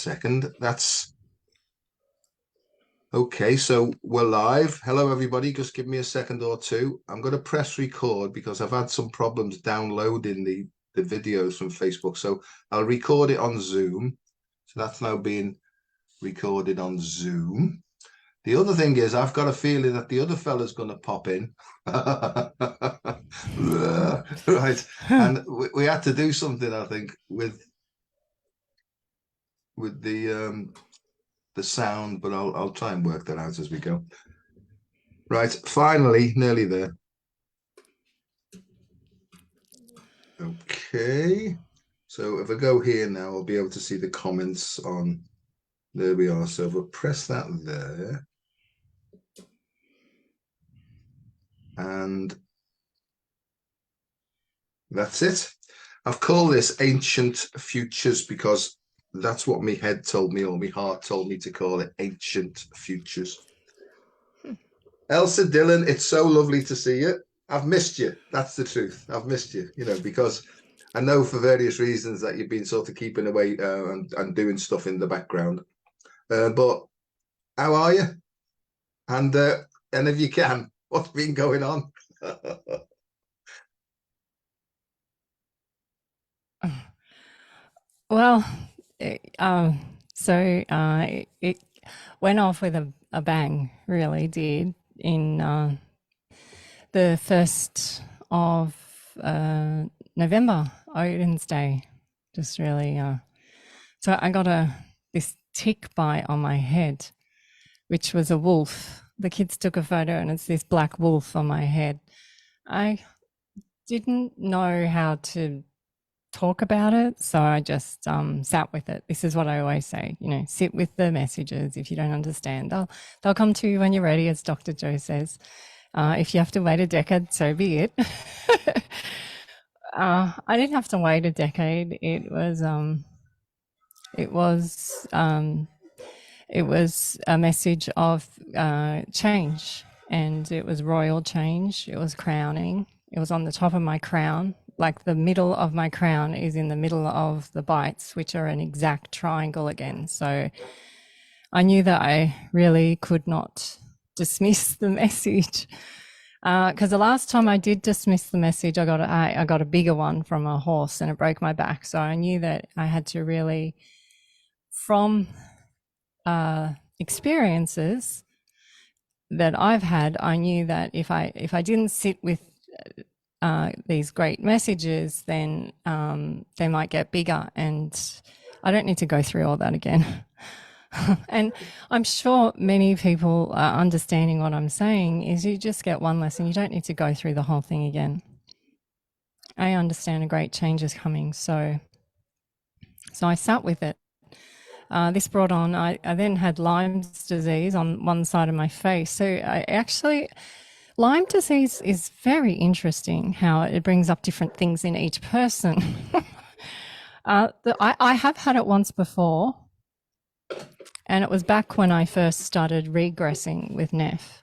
second. That's okay. So we're live. Hello, everybody. Just give me a second or two. I'm going to press record because I've had some problems downloading the videos from Facebook. So I'll record it on Zoom. So that's now being recorded on Zoom. The other thing is, I've got a feeling that the other fella's going to pop in. Right. And we had to do something, I think, with the sound, but I'll try and work that out as we go. Right, finally, nearly there. Okay, so if I go here now, I'll be able to see the comments on. There we are. So if I press that there, and that's it. I've called this Ancient Futures because that's what my head told me, or my heart told me to call it, Ancient Futures. Elsa Dillon, it's so lovely to see you. I've missed you. That's the truth. I've missed you, because I know for various reasons that you've been sort of keeping away and doing stuff in the background. But how are you? And if you can, what's been going on? Well, it went off with a bang, really did, in the 1st of November, Odin's Day. Just really, so I got this tick bite on my head, which was a wolf. The kids took a photo and it's this black wolf on my head. I didn't know how to talk about it, so I just sat with it. This is what I always say, sit with the messages. If you don't understand, they'll come to you when you're ready, as Dr. Joe says. If you have to wait a decade, so be it. I didn't have to wait a decade. It was a message of change, and it was royal change. It was crowning. It was on the top of my crown. Like the middle of my crown is in the middle of the bites, which are an exact triangle again. So I knew that I really could not dismiss the message, because the last time I did dismiss the message, I got a bigger one from a horse and it broke my back. So I knew that I had to really, from experiences that I've had, I knew that if I didn't sit with these great messages, then they might get bigger, and I don't need to go through all that again. And I'm sure many people are understanding what I'm saying is you just get one lesson. You don't need to go through the whole thing again. I understand a great change is coming. So I sat with it. This brought on, I then had Lyme's disease on one side of my face. So Lyme disease is very interesting how it brings up different things in each person. I have had it once before, and it was back when I first started regressing with NEF,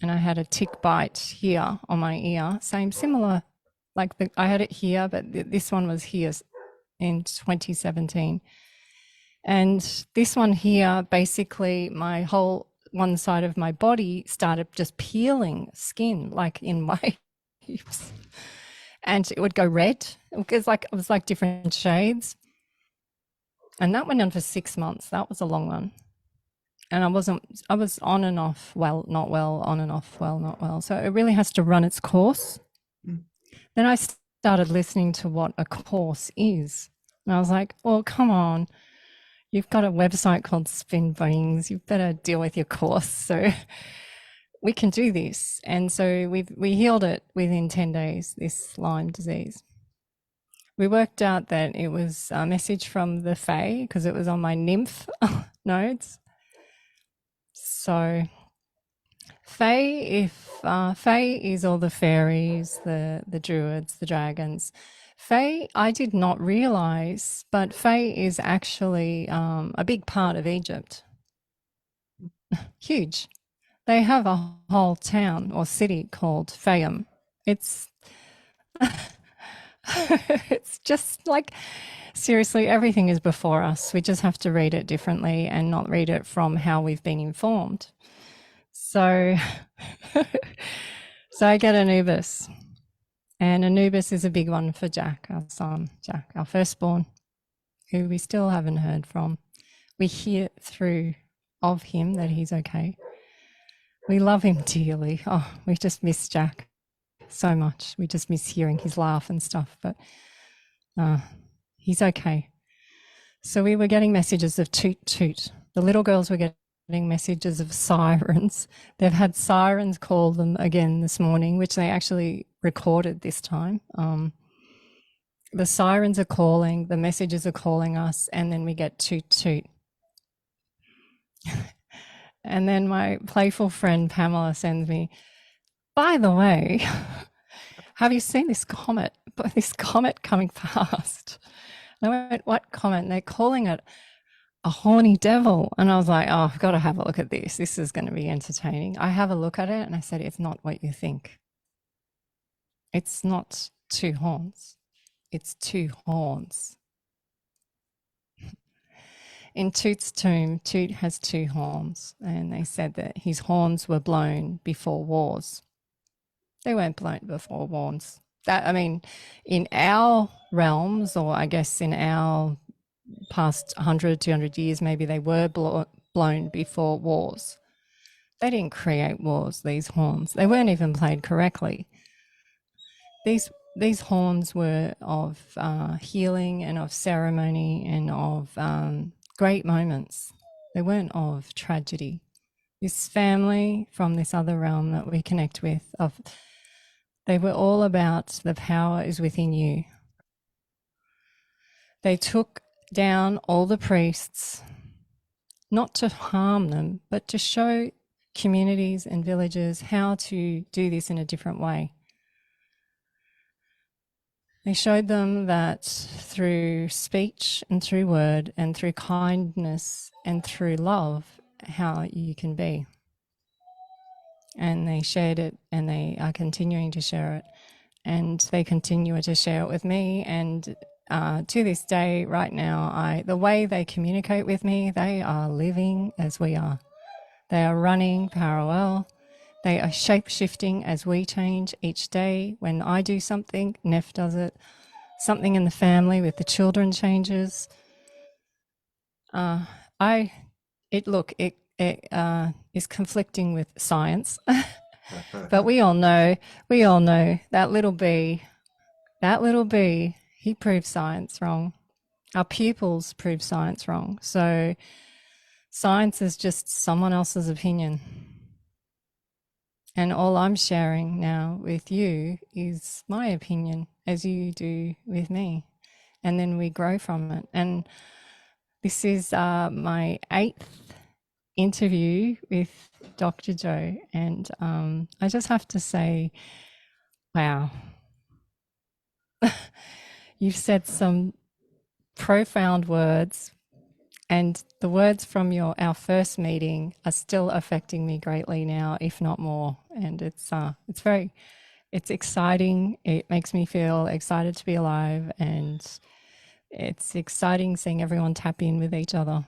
and I had a tick bite here on my ear, similar, I had it here, but this one was here in 2017. And this one here, basically my whole one side of my body started just peeling skin, like in waves, and it would go red. It was like different shades, and that went on for 6 months. That was a long one, and I was on and off, well, not well, on and off, well, not well. So it really has to run its course. Then I started listening to what a course is, and I was like, well, come on. You've got a website called Spin Wings. You better deal with your course. So we can do this. And so we healed it within 10 days, this Lyme disease. We worked out that it was a message from the Fae because it was on my nymph nodes. So Fae, Fae is all the fairies, the druids, the dragons. Fae, I did not realize, but Fae is actually a big part of Egypt. Huge. They have a whole town or city called Fayum. It's It's just like, seriously, everything is before us. We just have to read it differently and not read it from how we've been informed. So, so I get Anubis, and Anubis is a big one for Jack, our son, Jack, our firstborn, who we still haven't heard from. We hear through of him that he's okay. We love him dearly. Oh, we just miss Jack so much. We just miss hearing his laugh and stuff, but he's okay. So we were getting messages of toot toot. The little girls were getting messages of sirens. They've had sirens call them again this morning, which they actually recorded this time. The sirens are calling, the messages are calling us, and then we get toot toot. And then my playful friend Pamela sends me, by the way, have you seen this comet? This comet coming past. And I went, what comet? And they're calling it a horny devil. And I was like, oh, I've got to have a look at this. This is going to be entertaining. I have a look at it and I said, it's not what you think. It's not two horns. It's two horns. In Toot's tomb, Toot has two horns, and they said that his horns were blown before wars. They weren't blown before wars. That, I mean, in our realms, or I guess in our past 100, 200 years, maybe they were blown before wars. They didn't create wars, these horns. They weren't even played correctly. These horns were of healing and of ceremony and of great moments. They weren't of tragedy. This family from this other realm that we connect with, they were all about the power is within you. They took down all the priests, not to harm them, but to show communities and villages how to do this in a different way. They showed them that through speech and through word and through kindness and through love, how you can be. And they shared it, and they are continuing to share it, and they continue to share it with me. And to this day, right now, the way they communicate with me, they are living as we are. They are running parallel. They are shape-shifting as we change each day. When I do something, Neff does it. Something in the family with the children changes. It is conflicting with science, but we all know that little bee, he proved science wrong. Our pupils prove science wrong. So science is just someone else's opinion. And all I'm sharing now with you is my opinion, as you do with me. And then we grow from it. And this is my 8th interview with Dr. Joe. And I just have to say, wow, you've said some profound words. And the words from our first meeting are still affecting me greatly now, if not more. And it's exciting. It makes me feel excited to be alive, and it's exciting seeing everyone tap in with each other,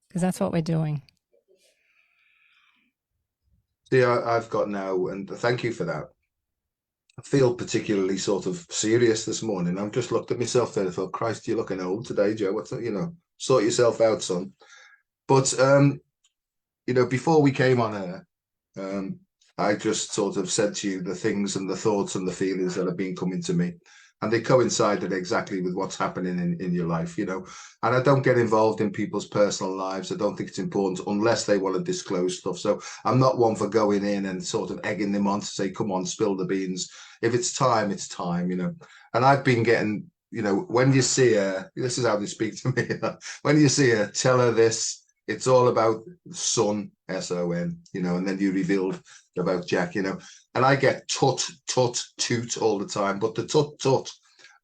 because that's what we're doing. See, I've got now, and thank you for that. I feel particularly sort of serious this morning. I've just looked at myself there and thought, Christ, you're looking old today, Joe. What's that? Sort yourself out, son. But before we came on air, I just sort of said to you the things and the thoughts and the feelings that have been coming to me. And they coincided exactly with what's happening in your life, And I don't get involved in people's personal lives. I don't think it's important unless they want to disclose stuff. So I'm not one for going in and sort of egging them on to say, come on, spill the beans. If it's time, it's time, And I've been getting, when you see her, this is how they speak to me. When you see her, tell her this. It's all about son, S-O-N, and then you revealed about Jack, and I get tut, tut, toot all the time, but the tut, tut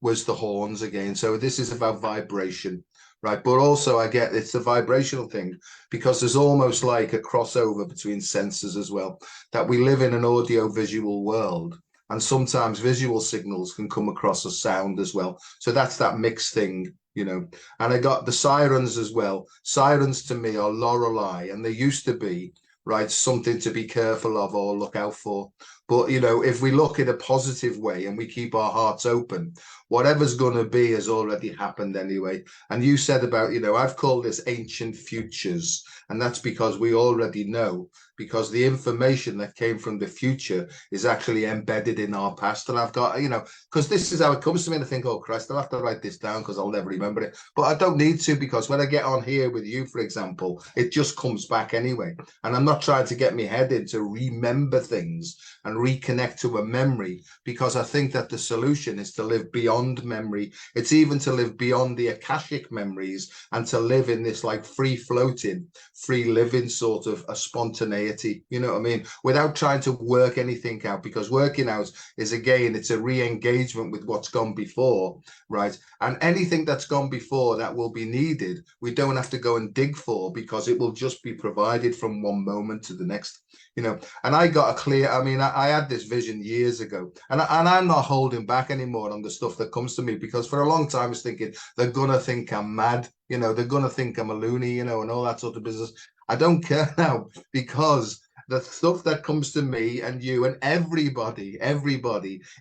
was the horns again. So this is about vibration, right? But also I get it's a vibrational thing, because there's almost like a crossover between senses as well, that we live in an audio visual world, and sometimes visual signals can come across as sound as well. So that's that mixed thing, you know. And I got the sirens as well. Sirens to me are Lorelei, and they used to be, right, something to be careful of or look out for. But, you know, if we look in a positive way and we keep our hearts open, whatever's going to be has already happened anyway. And you said about, you know, I've called this ancient futures. And that's because we already know, because the information that came from the future is actually embedded in our past. And I've got, you know, because this is how it comes to me, and I think, oh, Christ, I'll have to write this down because I'll never remember it. But I don't need to, because when I get on here with you, for example, it just comes back anyway. And I'm not trying to get my head in to remember things and reconnect to a memory, because I think that the solution is to live beyond memory. It's even to live beyond the Akashic memories and to live in this like free floating, free living sort of a spontaneity, you know what I mean? Without trying to work anything out, because working out is, again, it's a re-engagement with what's gone before, right? And anything that's gone before that will be needed, we don't have to go and dig for, because it will just be provided from one moment to the next, you know. And I got a clear, I mean, I had this vision years ago, and I'm not holding back anymore on the stuff that comes to me, because for a long time I was thinking they're gonna think I'm mad, you know, they're gonna think I'm a loony, you know, and all that sort of business. I don't care now, because the stuff that comes to me and you and everybody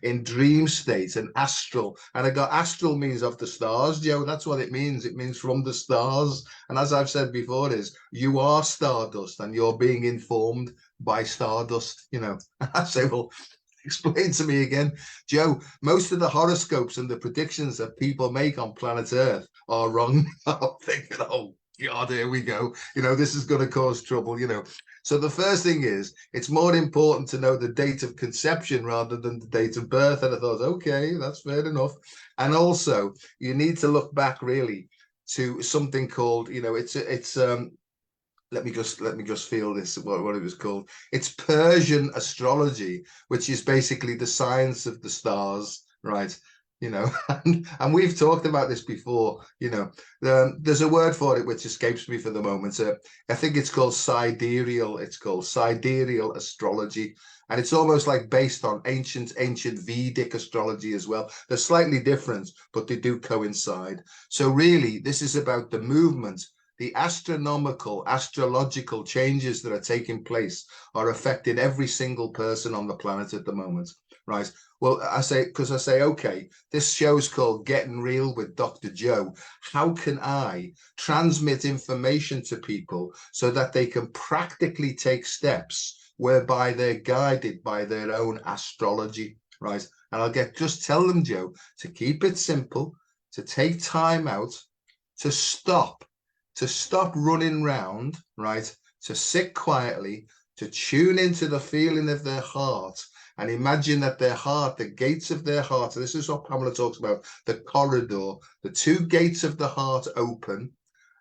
in dream state and astral, and I got astral means of the stars, Joe. That's what it means. It means from the stars. And as I've said before, is you are stardust and you're being informed by stardust, you know. I say, well, explain to me again, Joe. Most of the horoscopes and the predictions that people make on planet Earth are wrong. I'm thinking, oh God, here we go. You know, this is going to cause trouble, you know. So the first thing is, it's more important to know the date of conception rather than the date of birth. And I thought, okay, that's fair enough. And also, you need to look back really to something called, you know, it's let me just feel this, what it was called. It's Persian astrology, which is basically the science of the stars, right? You know, and we've talked about this before, you know. There's a word for it which escapes me for the moment. I think it's called sidereal. It's called sidereal astrology, and it's almost like based on ancient Vedic astrology as well. They're slightly different, but they do coincide. So really, this is about the movement. The astronomical, astrological changes that are taking place are affecting every single person on the planet at the moment, right? Well, I say, okay, this show's called Getting Real with Dr. Joe. How can I transmit information to people so that they can practically take steps whereby they're guided by their own astrology, right? And just tell them, Joe, to keep it simple, to take time out, to stop running round, right? To sit quietly, to tune into the feeling of their heart, and imagine that their heart, the gates of their heart, this is what Pamela talks about, the corridor, the two gates of the heart open.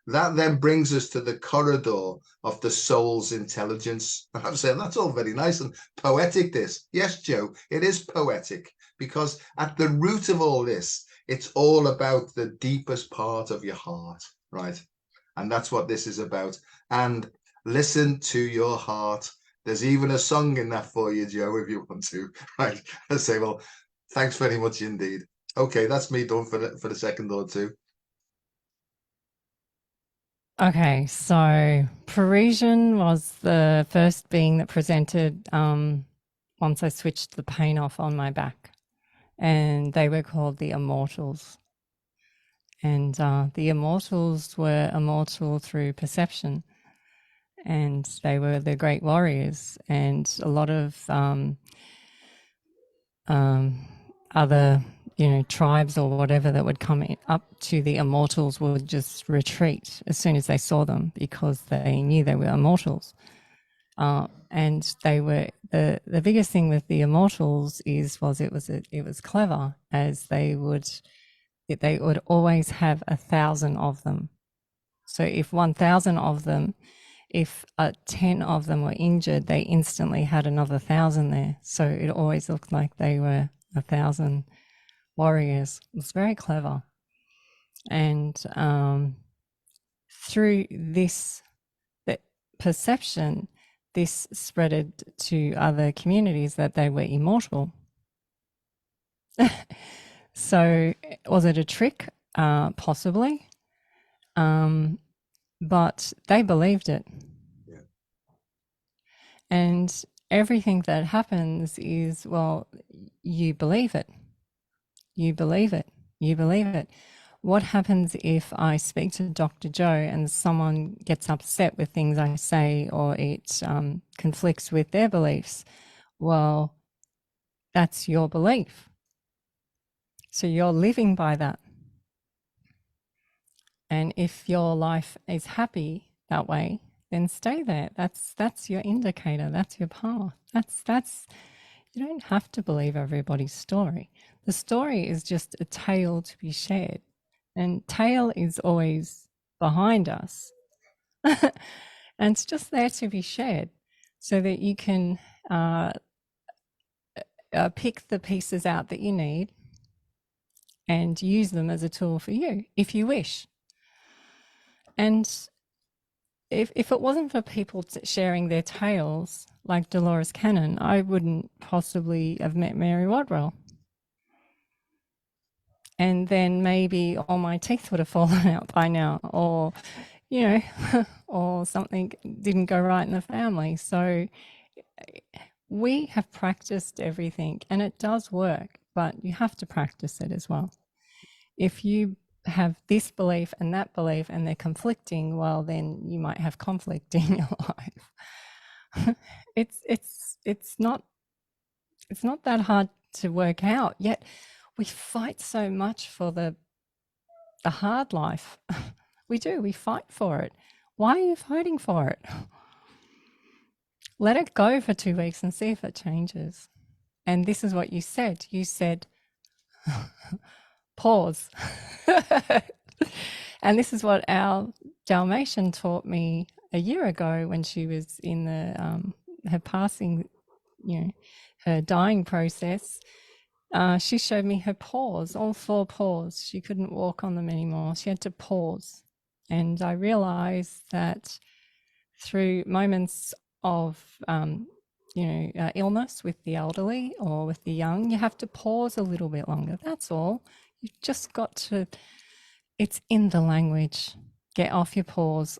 That then brings us to the corridor of the soul's intelligence. I'm saying that's all very nice and poetic, this. Yes, Joe, it is poetic, because at the root of all this, it's all about the deepest part of your heart, right? And that's what this is about. And listen to your heart. There's even a song in that for you, Joe, if you want to. Right. I say, well, thanks very much indeed. Okay, that's me done for the second or two. Okay, so Parisian was the first being that presented once I switched the pain off on my back, and they were called the Immortals. And the Immortals were immortal through perception, and they were the great warriors. And a lot of other, you know, tribes or whatever that would come up to the Immortals would just retreat as soon as they saw them, because they knew they were Immortals. And they were the biggest thing with the Immortals it was clever, as they would always have 1,000 of them. So if 1,000 of them, if 10 of them were injured, they instantly had another 1,000 there. So it always looked like they were 1,000 warriors. It was very clever. And through this perception, this spreaded to other communities that they were immortal. So, was it a trick? Possibly. But they believed it. Yeah. And everything that happens is, well, you believe it. You believe it. You believe it. What happens if I speak to Dr. Joe and someone gets upset with things I say, or it conflicts with their beliefs? Well, that's your belief. So you're living by that. And if your life is happy that way, then stay there. That's your indicator. That's your path. That's you don't have to believe everybody's story. The story is just a tale to be shared. And tale is always behind us. And it's just there to be shared so that you can pick the pieces out that you need and use them as a tool for you if you wish. And if it wasn't for people sharing their tales like Dolores Cannon, I wouldn't possibly have met Mary Wadwell. And then maybe all my teeth would have fallen out by now, or, you know, or something didn't go right in the family. So we have practiced everything and it does work, but you have to practice it as well. If you have this belief and that belief and they're conflicting, well, then you might have conflict in your life. It's not that hard to work out, yet we fight so much for the hard life. We do, we fight for it. Why are you fighting for it? Let it go for 2 weeks and see if it changes. And this is what you said. You said, pause. And this is what our Dalmatian taught me a year ago when she was in her passing, her dying process. She showed me her paws, all 4 paws. She couldn't walk on them anymore. She had to pause. And I realized that through moments of, illness with the elderly or with the young, you have to pause a little bit longer. That's all. You've just got to, it's in the language. Get off your paws.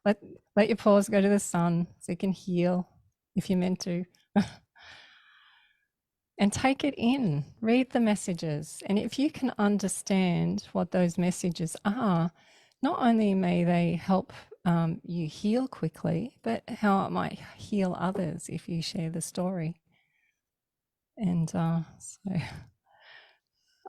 let your paws go to the sun so you can heal if you're meant to. And take it in, read the messages. And if you can understand what those messages are, not only may they help you heal quickly, but how it might heal others if you share the story. And so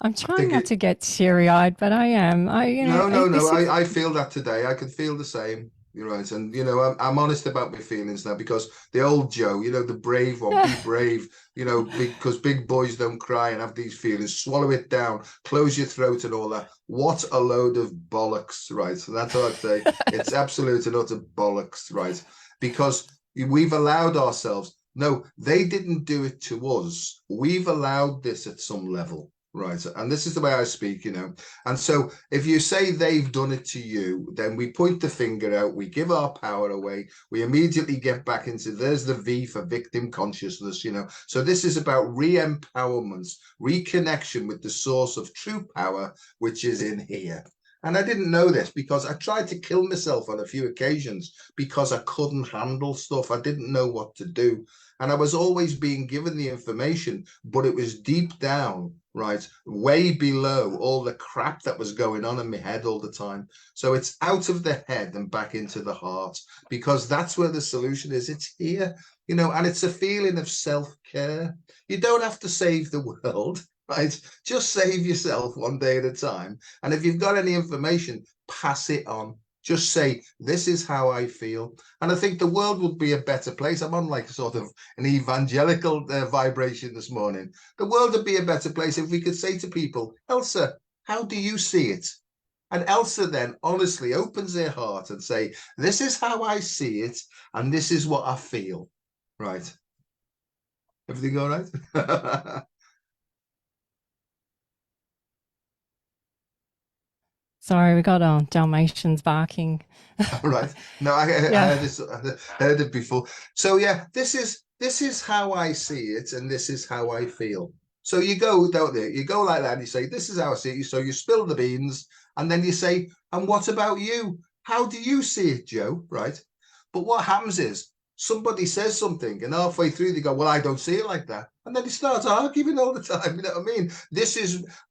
I'm trying not to get teary-eyed, but I am. No. I feel that today. I can feel the same. You're right. And, I'm honest about my feelings now because the old Joe, the brave one, be brave, because big boys don't cry and have these feelings. Swallow it down, close your throat and all that. What a load of bollocks, right? So that's all I'd say. It's absolute and utter bollocks, right? Because we've allowed ourselves. No, they didn't do it to us. We've allowed this at some level. Right. And this is the way I speak, And so if you say they've done it to you, then we point the finger out, we give our power away, we immediately get back into there's the V for victim consciousness, So this is about re-empowerment, reconnection with the source of true power, which is in here. And I didn't know this because I tried to kill myself on a few occasions because I couldn't handle stuff. I didn't know what to do. And I was always being given the information, but it was deep down, right, way below all the crap that was going on in my head all the time. So it's out of the head and back into the heart, because that's where the solution is. It's here, and it's a feeling of self-care. You don't have to save the world, right? Just save yourself one day at a time. And if you've got any information, pass it on. Just say, this is how I feel. And I think the world would be a better place. I'm on like sort of an evangelical vibration this morning. The world would be a better place if we could say to people, Elsa, how do you see it? And Elsa then honestly opens her heart and say, this is how I see it. And this is what I feel. Right. Everything all right? Sorry, we got Dalmatians barking. Right. No, I heard it before. So yeah, this is how I see it, and this is how I feel. So you go, don't you? You go like that and you say, this is how I see it. So you spill the beans and then you say, and what about you? How do you see it, Joe? Right. But what happens is somebody says something and halfway through they go, well, I don't see it like that. And then they start arguing all the time. You know what I mean?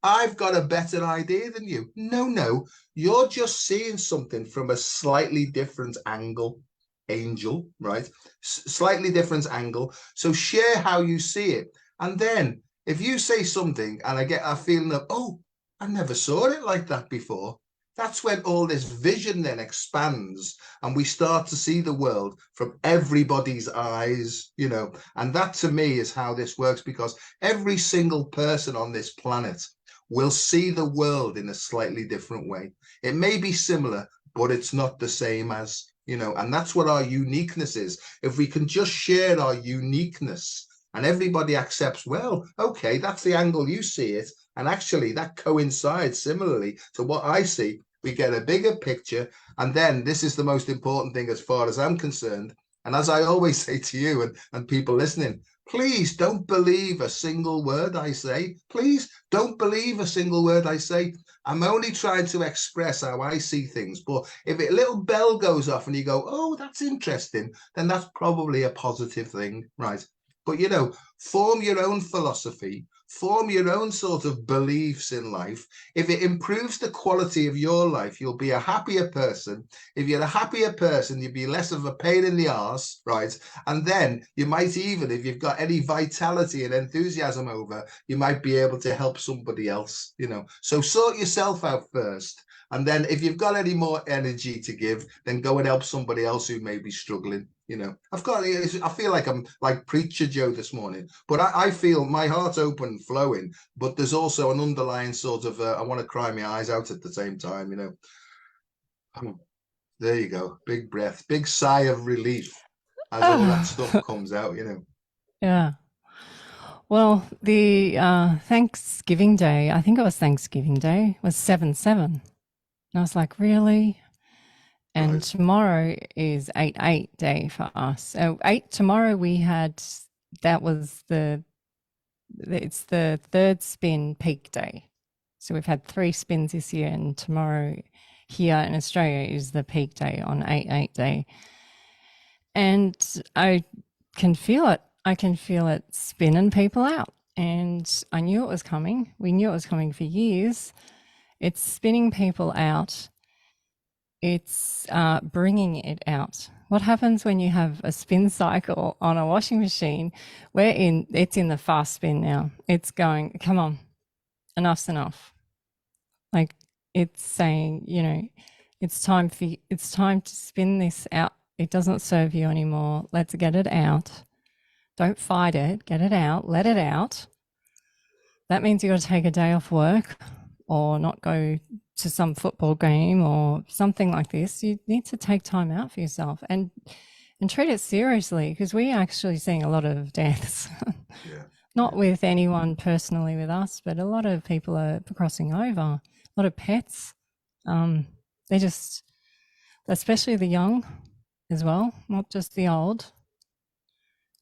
I've got a better idea than you. No, you're just seeing something from a slightly different angle. Angel, right? Slightly different angle. So share how you see it. And then if you say something and I get a feeling of, oh, I never saw it like that before, that's when all this vision then expands and we start to see the world from everybody's eyes, you know. And that to me is how this works, because every single person on this planet will see the world in a slightly different way. It may be similar, but it's not the same as, you know, and that's what our uniqueness is. If we can just share our uniqueness and everybody accepts, well, okay, that's the angle you see it. And actually, that coincides similarly to what I see. We get a bigger picture. And then this is the most important thing as far as I'm concerned. And as I always say to you and people listening, please don't believe a single word I say. Please don't believe a single word I say. I'm only trying to express how I see things. But if a little bell goes off and you go, oh, that's interesting, then that's probably a positive thing, right? But, you know, form your own philosophy, form your own sort of beliefs in life. If it improves the quality of your life, you'll be a happier person. If you're a happier person, you'll be less of a pain in the arse, right? And then you might even, if you've got any vitality and enthusiasm over, you might be able to help somebody else, you know. So sort yourself out first. And then if you've got any more energy to give, then go and help somebody else who may be struggling. You know, I feel like I'm like Preacher Joe this morning, but I feel my heart's open, flowing, but there's also an underlying sort of, I want to cry my eyes out at the same time, you know. There you go. Big breath, big sigh of relief as all that stuff Oh, comes out, you know. yeah. Well, the Thanksgiving Day, I think it was Thanksgiving Day, was 7/7. And I was like, really? And Right. tomorrow is 8/8 day for us. So 8 tomorrow we had, that was it's the third spin peak day. So we've had 3 spins this year, and tomorrow here in Australia is the peak day on 8/8 day. And I can feel it. I can feel it spinning people out. And I knew it was coming. We knew it was coming for years. It's spinning people out. It's bringing it out. What happens when you have a spin cycle on a washing machine? It's in the fast spin now. It's going, come on, enough's enough. Like, it's saying, you know, it's time to spin this out. It doesn't serve you anymore. Let's get it out. Don't fight it. Get it out. Let it out. That means you got to take a day off work or not go to some football game or something like this. You need to take time out for yourself and treat it seriously, because we're actually seeing a lot of deaths. Yeah. Not Yeah. with anyone personally with us, but a lot of people are crossing over. A lot of pets. They just, especially the young as well, not just the old.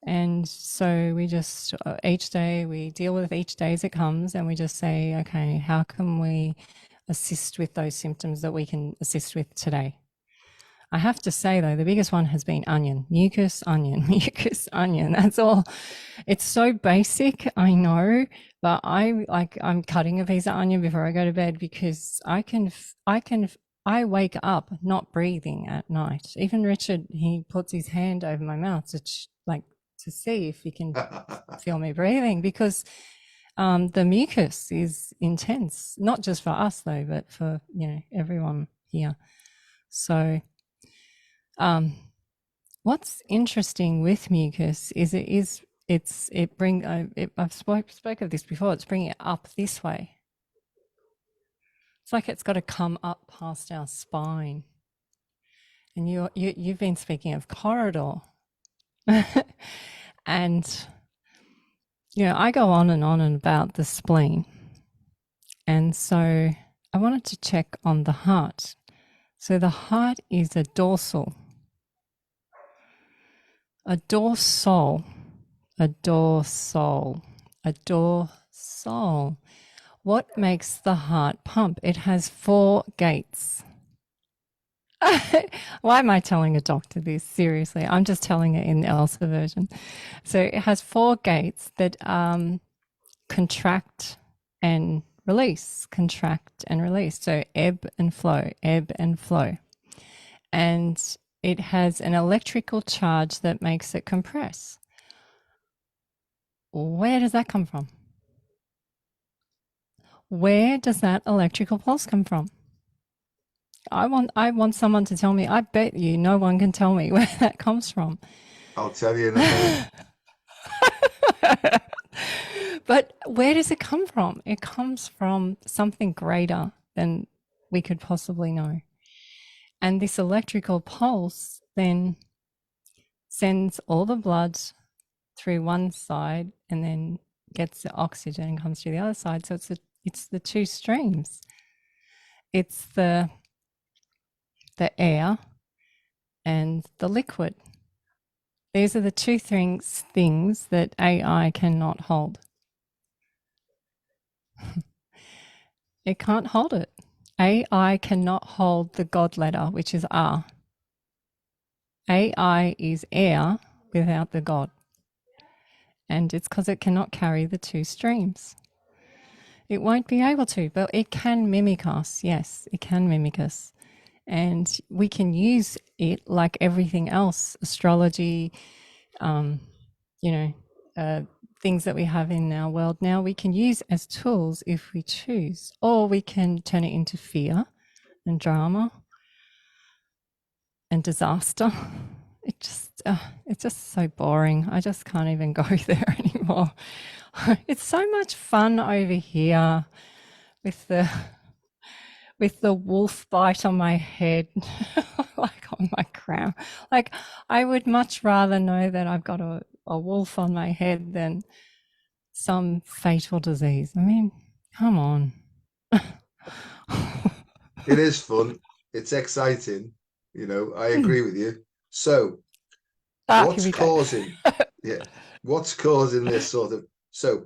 And so we just, each day, we deal with each day as it comes, and we just say, okay, how can we assist with those symptoms that we can assist with today? I have to say, though, the biggest one has been onion, mucus, onion, mucus, onion. That's all. It's so basic, I know, but I'm cutting a piece of onion before I go to bed, because I wake up not breathing at night. Even Richard, he puts his hand over my mouth to see if he can feel me breathing, because the mucus is intense, not just for us though, but for, you know, everyone here. So what's interesting with mucus is I've spoke of this before. It's bringing it up this way. It's like it's got to come up past our spine. And you've been speaking of corridor. And, you know, I go on and about the spleen. And so I wanted to check on the heart. So the heart is a dorsal, a dorsal, a dorsal, a dorsal. Soul. What makes the heart pump? It has 4 gates. Why am I telling a doctor this? Seriously, I'm just telling it in the Elsa version. So it has 4 gates that contract and release, contract and release. So ebb and flow, ebb and flow. And it has an electrical charge that makes it compress. Where does that come from? Where does that electrical pulse come from? I want someone to tell me. I bet you no one can tell me where that comes from. I'll tell you in a minute. But where does it come from? It comes from something greater than we could possibly know. And this electrical pulse then sends all the blood through one side and then gets the oxygen and comes through the other side. So it's the 2 streams. It's the air and the liquid. These are the 2 things that AI cannot hold. It can't hold it. AI cannot hold the God letter, which is R. AI is air without the God. And it's because it cannot carry the 2 streams. It won't be able to, but it can mimic us. Yes, it can mimic us. And we can use it like everything else, astrology, things that we have in our world now, we can use as tools if we choose, or we can turn it into fear and drama and disaster. It's just so boring. I just can't even go there anymore. It's so much fun over here with the wolf bite on my head, like on my crown. Like, I would much rather know that I've got a wolf on my head than some fatal disease. I mean, come on. It is fun. It's exciting. I agree with you. So, Here what's we go. causing? Yeah, what's causing this sort of? So,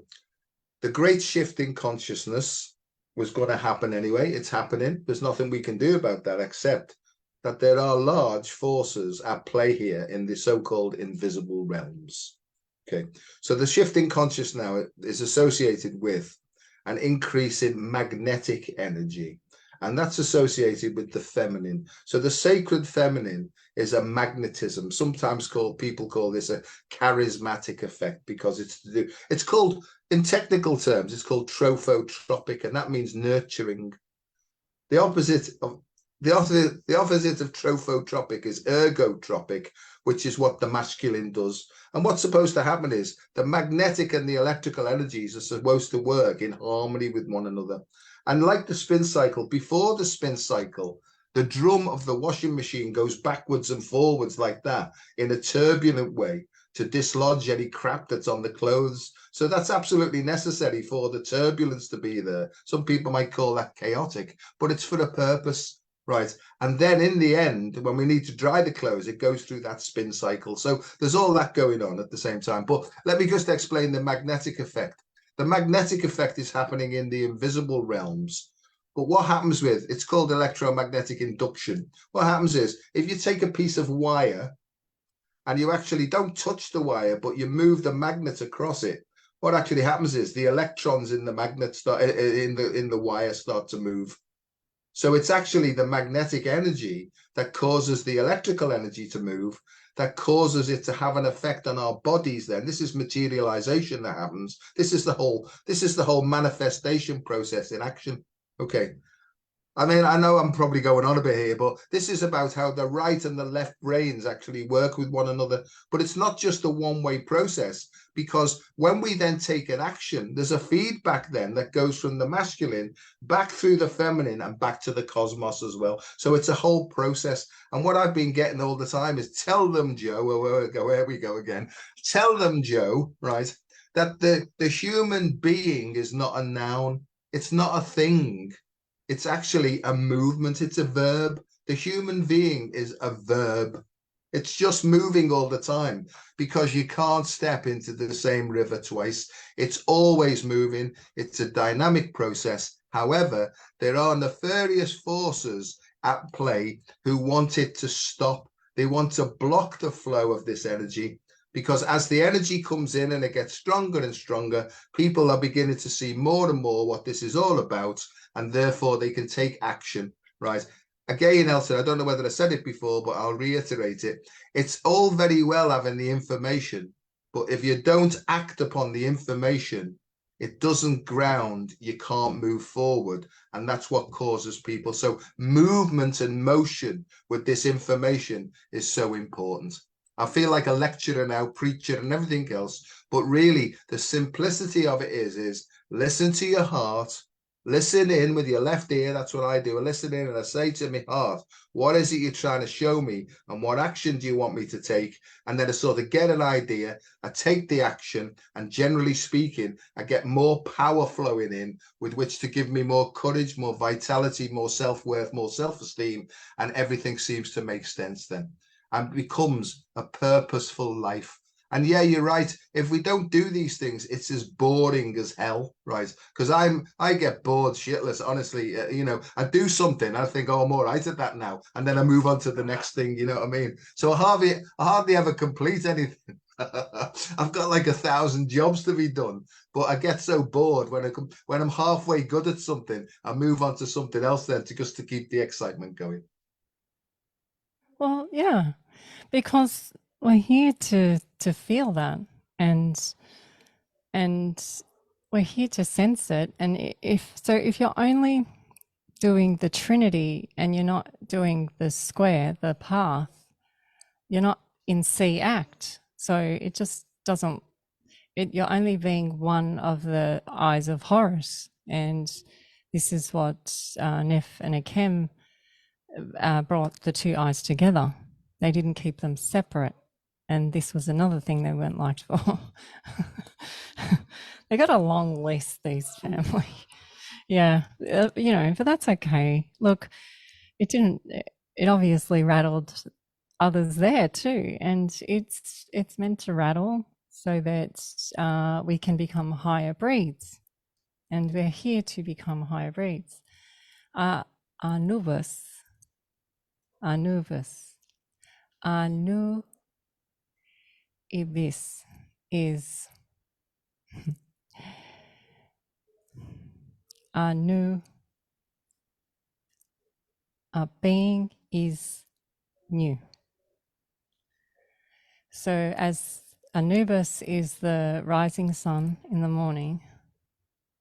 the great shift in consciousness was going to happen anyway. It's happening. There's nothing we can do about that except that there are large forces at play here in the so-called invisible realms. Okay, so the shift in consciousness now is associated with an increase in magnetic energy, and that's associated with the feminine. So the sacred feminine is a magnetism. Sometimes people call this a charismatic effect because it's called, in technical terms, it's called trophotropic, and that means nurturing. The opposite of trophotropic is ergotropic, which is what the masculine does. And what's supposed to happen is the magnetic and the electrical energies are supposed to work in harmony with one another. And like the spin cycle, before the spin cycle, the drum of the washing machine goes backwards and forwards like that in a turbulent way to dislodge any crap that's on the clothes. So that's absolutely necessary for the turbulence to be there. Some people might call that chaotic, but it's for a purpose, right? And then in the end, when we need to dry the clothes, it goes through that spin cycle. So there's all that going on at the same time. But let me just explain the magnetic effect. The magnetic effect is happening in the invisible realms. But what happens it's called electromagnetic induction. What happens is if you take a piece of wire and you actually don't touch the wire, but you move the magnet across it, what actually happens is the electrons in the magnet in the wire start to move. So it's actually the magnetic energy that causes the electrical energy to move, that causes it to have an effect on our bodies. Then this is materialization that happens. This is the whole manifestation process in action. Okay. I mean, I know I'm probably going on a bit here, but this is about how the right and the left brains actually work with one another. But it's not just a one-way process, because when we then take an action, there's a feedback then that goes from the masculine back through the feminine and back to the cosmos as well. So it's a whole process. And what I've been getting all the time is tell them, Joe, where we go again. Tell them, Joe, right, that the human being is not a noun. It's not a thing. It's actually a movement. It's a verb. The human being is a verb. It's just moving all the time because you can't step into the same river twice. It's always moving. It's a dynamic process. However, there are nefarious forces at play who want it to stop. They want to block the flow of this energy because as the energy comes in and it gets stronger and stronger, people are beginning to see more and more what this is all about, and therefore they can take action, right? Again, Elsa, I don't know whether I said it before, but I'll reiterate it. It's all very well having the information, but if you don't act upon the information, it doesn't ground, you can't move forward. And that's what causes people. So movement and motion with this information is so important. I feel like a lecturer now, preacher and everything else, but really the simplicity of it is listen to your heart. Listen in with your left ear. That's what I do. I listen in and I say to my heart, what is it you're trying to show me? And what action do you want me to take? And then I sort of get an idea. I take the action. And generally speaking, I get more power flowing in with which to give me more courage, more vitality, more self-worth, more self-esteem. And everything seems to make sense then. And becomes a purposeful life. And yeah, you're right. If we don't do these things, it's as boring as hell, right? Because I get bored shitless, honestly. I do something, I think, oh, I'm all right at that now, and then I move on to the next thing. You know what I mean? So I hardly ever complete anything. I've got like 1,000 jobs to be done, but I get so bored when I'm halfway good at something, I move on to something else then to keep the excitement going. Well, yeah, because we're here to feel that, and we're here to sense it. And if you're only doing the Trinity and you're not doing the square, the path, you're not in C act. So it just doesn't. You're only being one of the eyes of Horus, and this is what Neff and Akem brought the two eyes together. They didn't keep them separate. And this was another thing they weren't liked for. They got a long list, these family. Yeah, but that's okay. Look, it obviously rattled others there too. And it's meant to rattle so that we can become higher breeds. And we're here to become higher breeds. Anubis, Anu Ibis is Anu, a being is new. So as Anubis is the rising sun in the morning,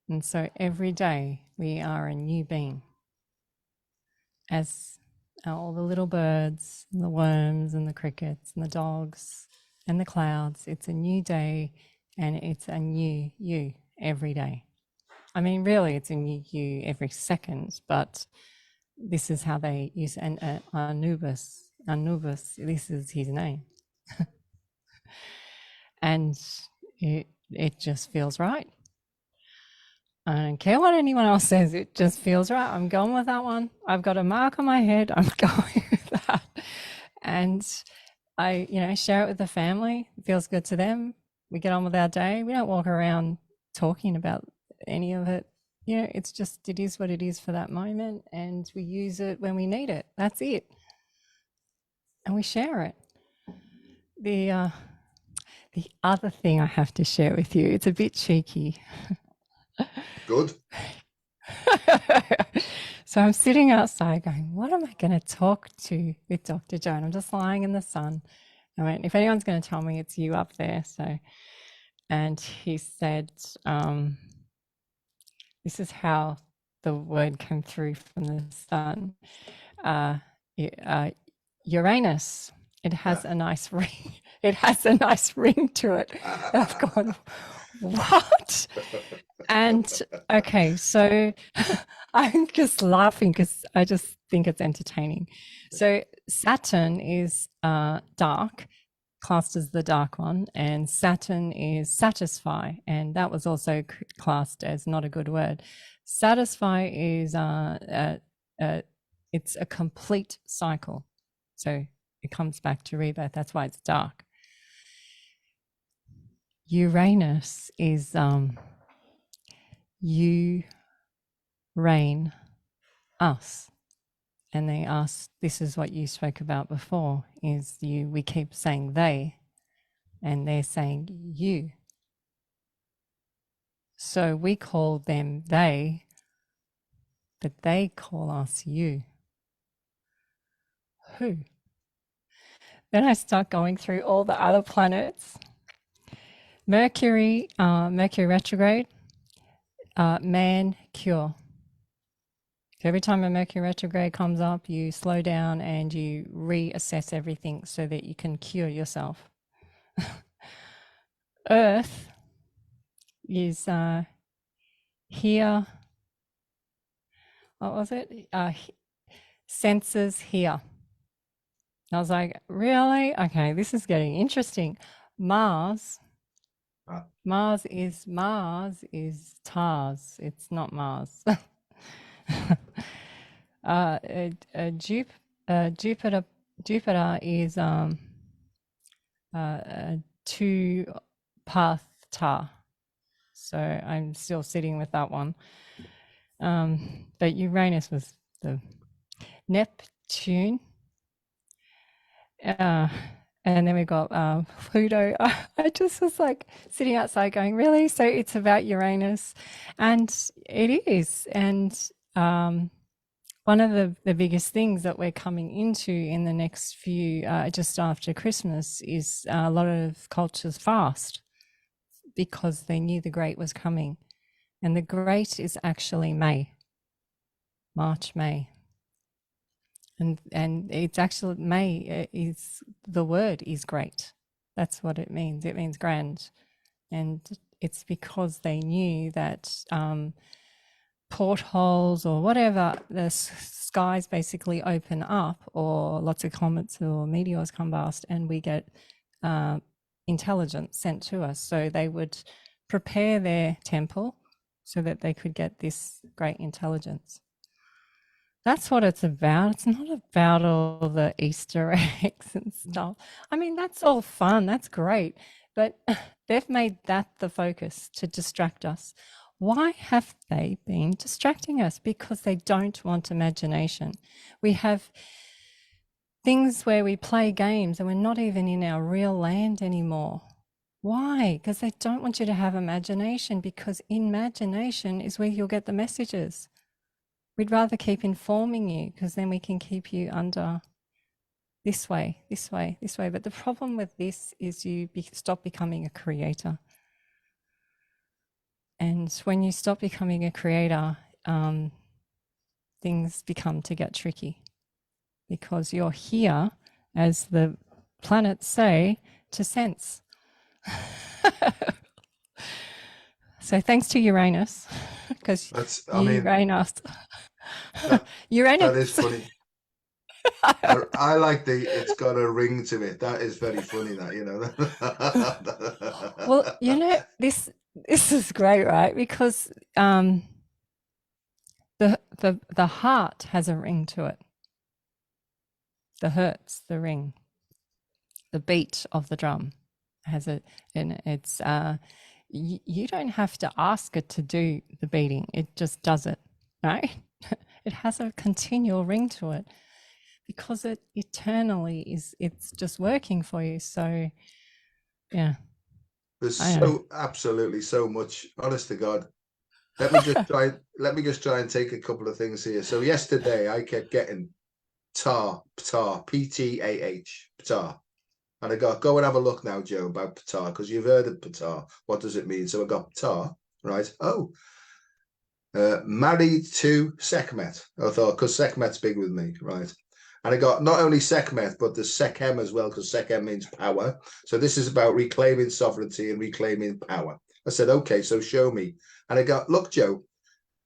and so every day we are a new being. As all the little birds and the worms and the crickets and the dogs and the clouds, it's a new day and it's a new you every day. I mean, really, it's a new you every second, but this is how they use Anubis, this is his name. And it just feels right. I don't care what anyone else says, it just feels right. I'm going with that one. I've got a mark on my head. I'm going with that. And I, share it with the family. It feels good to them. We get on with our day. We don't walk around talking about any of it. It's just, it is what it is for that moment. And we use it when we need it. That's it. And we share it. The other thing I have to share with you, it's a bit cheeky. Good. So I'm sitting outside going, what am I going to talk to with Dr. Joan? I'm just lying in the sun. I went, if anyone's going to tell me, it's you up there. So, and he said, this is how the word came through from the sun. Uranus, it has a nice ring. It has a nice ring to it. And I've gone, what? And okay, so I'm just laughing because I just think it's entertaining. So Saturn is dark, classed as the dark one, and Saturn is satisfy, and that was also classed as not a good word. Satisfy is it's a complete cycle. So It comes back to rebirth. That's why it's dark. Uranus is you reign us. And they ask, this is what you spoke about before, is we keep saying they, and they're saying you. So we call them they, but they call us you. Who? Then I start going through all the other planets. Mercury retrograde, man cure. Every time a Mercury retrograde comes up, you slow down and you reassess everything so that you can cure yourself. Earth is here. What was it? Senses here. I was like, really? Okay, this is getting interesting. Mars is TARS. It's not Mars. Jupiter is two path tar. So I'm still sitting with that one. But Uranus was the Neptune. And then we got Pluto. I just was like sitting outside going, really? So it's about Uranus. And it is. And one of the biggest things that we're coming into in the next few, just after Christmas, is a lot of cultures fast because they knew the great was coming. And the great is actually March, May. And it's actually May is the word is great. That's what it means. It means grand. And it's because they knew that portholes or whatever, the skies basically open up, or lots of comets or meteors come past, and we get intelligence sent to us. So they would prepare their temple so that they could get this great intelligence. That's what it's about. It's not about all the Easter eggs and stuff. I mean, that's all fun. That's great. But they've made that the focus to distract us. Why have they been distracting us? Because they don't want imagination. We have things where we play games and we're not even in our real land anymore. Why? Because they don't want you to have imagination, because imagination is where you'll get the messages. We'd rather keep informing you, because then we can keep you under this way, this way, this way. But the problem with this is you stop becoming a creator. And when you stop becoming a creator, things become to get tricky, because you're here, as the planets say, to sense. So thanks to Uranus, because Uranus. That is funny. I like it's got a ring to it. That is very funny, that, you know. Well, you know, this is great, right? Because the heart has a ring to it. The hertz, the ring, the beat of the drum has it, and it's you don't have to ask it to do the beating. It just does it, right? It has a continual ring to it, because it eternally it's just working for you. So yeah, there's absolutely so much, honest to God. Let me just try and take a couple of things here. So yesterday I kept getting ptah, P-T-A-H, ptah. And I got, go and have a look now, Joe, about ptah, because you've heard of ptah. What does it mean? So I got ptah, right? Oh, married to Sekhmet. I thought, because Sekhmet's big with me, right? And I got not only Sekhmet, but the Sekhem as well, because Sekhem means power. So this is about reclaiming sovereignty and reclaiming power. I said, okay, so show me. And I got, look, Joe,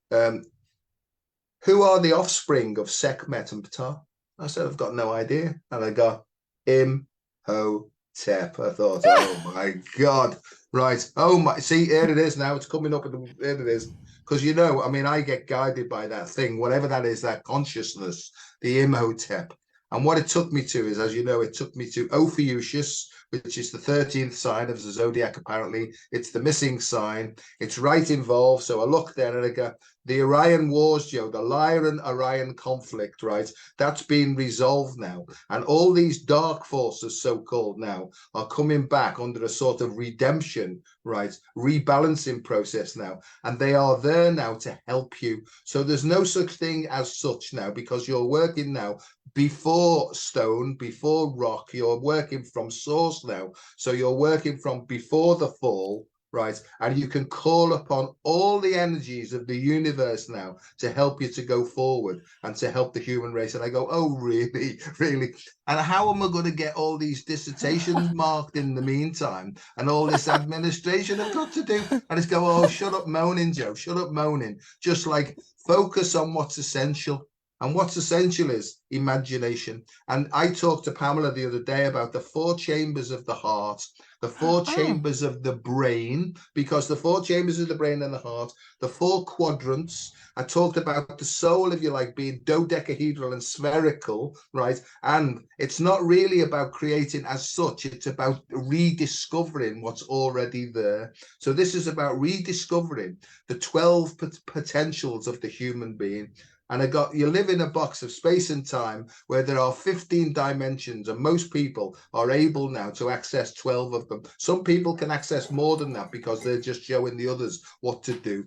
who are the offspring of Sekhmet and ptah? I said, I've got no idea. And I got Imhotep. I thought, oh my God. Right. Oh my, see, here it is now. It's coming up. Here it is. Because, you know, I mean, I get guided by that thing, whatever that is, that consciousness, the Imhotep. And what it took me to is, as you know, it took me to Ophiuchus, which is the 13th sign of the zodiac, apparently. It's the missing sign. It's right involved. So I looked there and I go, the Orion Wars, Joe, the Lyran-Orion conflict, right? That's been resolved now. And all these dark forces, so-called now, are coming back under a sort of redemption, right? Rebalancing process now. And they are there now to help you. So there's no such thing as such now, because you're working now before stone, before rock. You're working from source now. So you're working from before the fall, right? And you can call upon all the energies of the universe now to help you to go forward and to help the human race. And I go, oh, really, really? And how am I going to get all these dissertations marked in the meantime and all this administration I've got to do? And it's go, oh, shut up moaning, Joe, shut up moaning. Just like focus on what's essential. And what's essential is imagination. And I talked to Pamela the other day about the 4 chambers of the heart, the 4 chambers of the brain, because the 4 chambers of the brain and the heart, the 4 quadrants. I talked about the soul, if you like, being dodecahedral and spherical, right? And it's not really about creating as such. It's about rediscovering what's already there. So this is about rediscovering the 12 potentials of the human being. And you live in a box of space and time where there are 15 dimensions, and most people are able now to access 12 of them. Some people can access more than that because they're just showing the others what to do.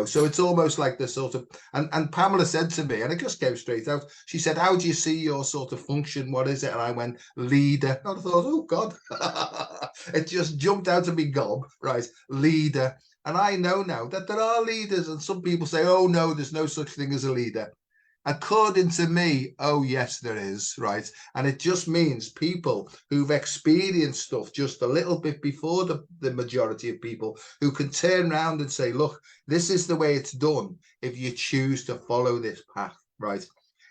So it's almost like the sort of, and Pamela said to me, and it just came straight out, she said, how do you see your sort of function? What is it? And I went, leader. And I thought, oh God, it just jumped out of me gob, right? Leader. And I know now that there are leaders, and some people say, oh, no, there's no such thing as a leader. According to me, oh, yes, there is, right? And it just means people who've experienced stuff just a little bit before the majority of people, who can turn around and say, look, this is the way it's done if you choose to follow this path, right?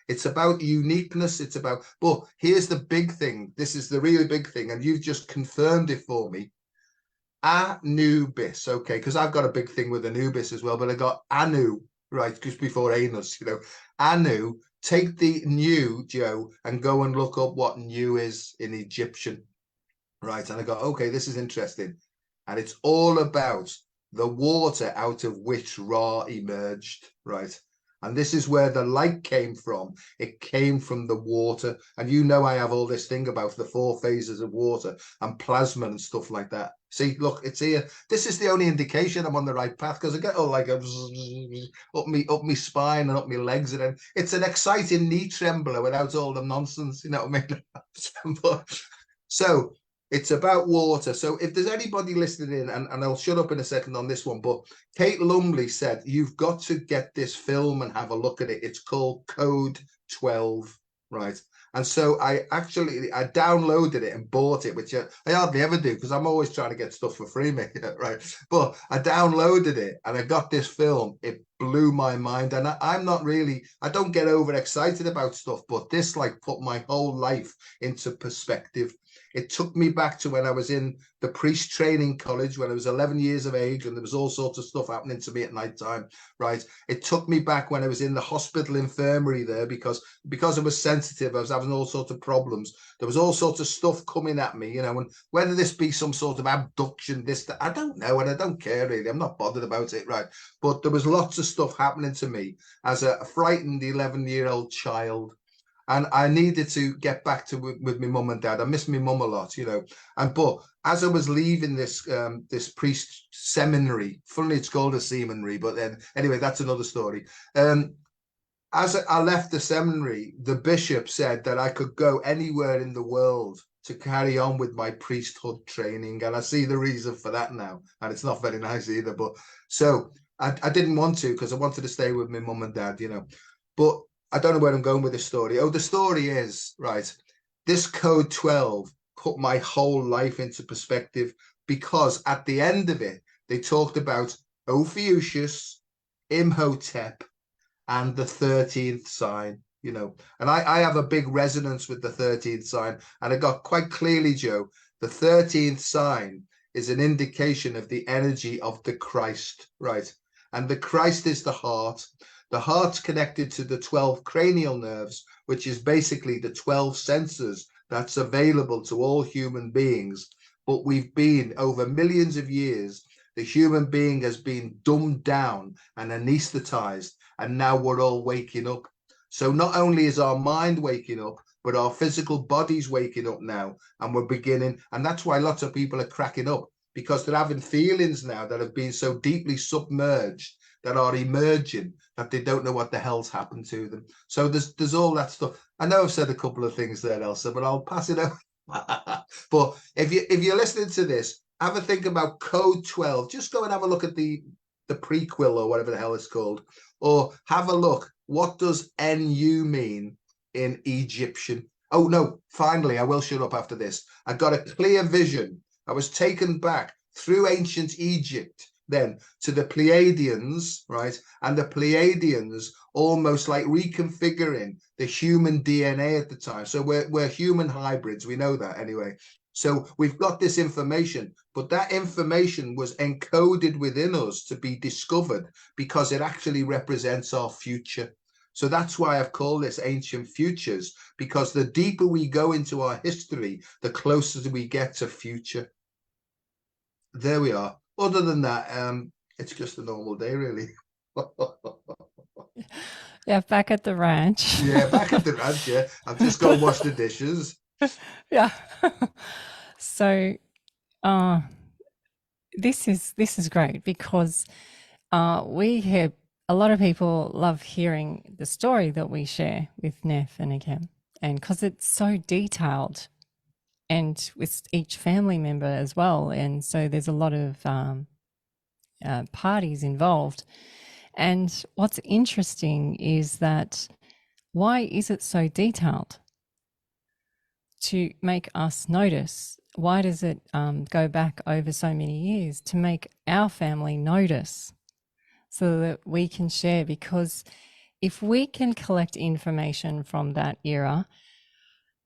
It's about uniqueness. It's about, but here's the big thing. This is the really big thing. And you've just confirmed it for me. Anubis, okay, because I've got a big thing with Anubis as well, but I got Anu, right, just before Anus, Anu. Take the new, Joe, and go and look up what new is in Egyptian, right? And I go, okay, this is interesting. And it's all about the water out of which Ra emerged, right? And this is where the light came from. It came from the water. And I have all this thing about the 4 phases of water and plasma and stuff like that. See, look, it's here. This is the only indication I'm on the right path, because I get all like up me spine and up my legs. And it's an exciting knee trembler without all the nonsense, you know what I mean? So it's about water. So if there's anybody listening in, and I'll shut up in a second on this one, but Kate Lumley said, you've got to get this film and have a look at it. It's called Code 12, right? And so I downloaded it and bought it, which I hardly ever do because I'm always trying to get stuff for free, right? But I downloaded it and I got this film. It blew my mind. And I don't get overexcited about stuff, but this like put my whole life into perspective. It took me back to when I was in the priest training college, when I was 11 years of age, and there was all sorts of stuff happening to me at night time, right? It took me back when I was in the hospital infirmary there, because I was sensitive, I was having all sorts of problems. There was all sorts of stuff coming at me, and whether this be some sort of abduction, that, I don't know, and I don't care really. I'm not bothered about it, right? But there was lots of stuff happening to me as a frightened 11-year-old child. And I needed to get back with my mum and dad. I miss my mum a lot, but as I was leaving this priest seminary, funnily it's called a seminary, but then anyway, that's another story. As I left the seminary, the bishop said that I could go anywhere in the world to carry on with my priesthood training, and I see the reason for that now. And it's not very nice either. But so I didn't want to, because I wanted to stay with my mum and dad, But I don't know where I'm going with this story. Oh, the story is, right, this Code 12 put my whole life into perspective, because at the end of it, they talked about Ophiuchus, Imhotep, and the 13th sign, And I have a big resonance with the 13th sign. And I got quite clearly, Joe, the 13th sign is an indication of the energy of the Christ, right? And the Christ is the heart. The heart's connected to the 12 cranial nerves, which is basically the 12 senses that's available to all human beings. But we've been, over millions of years, the human being has been dumbed down and anesthetized, and now we're all waking up. So not only is our mind waking up, but our physical body's waking up now, and we're beginning. And that's why lots of people are cracking up, because they're having feelings now that have been so deeply submerged, that are emerging, that they don't know what the hell's happened to them. So there's all that stuff. I know I've said a couple of things there, Elsa, but I'll pass it over. But if you're listening to this, have a think about code 12. Just go and have a look at the prequel or whatever the hell it's called, or have a look. What does NU mean in Egyptian? Oh no, finally, I will shut up after this. I got a clear vision. I was taken back through ancient Egypt, then to the Pleiadians, right? And the Pleiadians almost like reconfiguring the human DNA at the time. So we're human hybrids. We know that anyway. So we've got this information, but that information was encoded within us to be discovered because it actually represents our future. So that's why I've called this Ancient Futures, because the deeper we go into our history, the closer we get to future. There we are. Other than that, it's just a normal day, really. Yeah, back at the ranch. Yeah, back at the ranch, yeah. I've just got to wash the dishes. Yeah. So this is great because we hear a lot of people love hearing the story that we share with Neff and Akem, and because it's so detailed, and with each family member as well, and so there's a lot of parties involved. And what's interesting is that why is it so detailed? To make us notice. Why does it go back over so many years? To make our family notice so that we can share. Because if we can collect information from that era,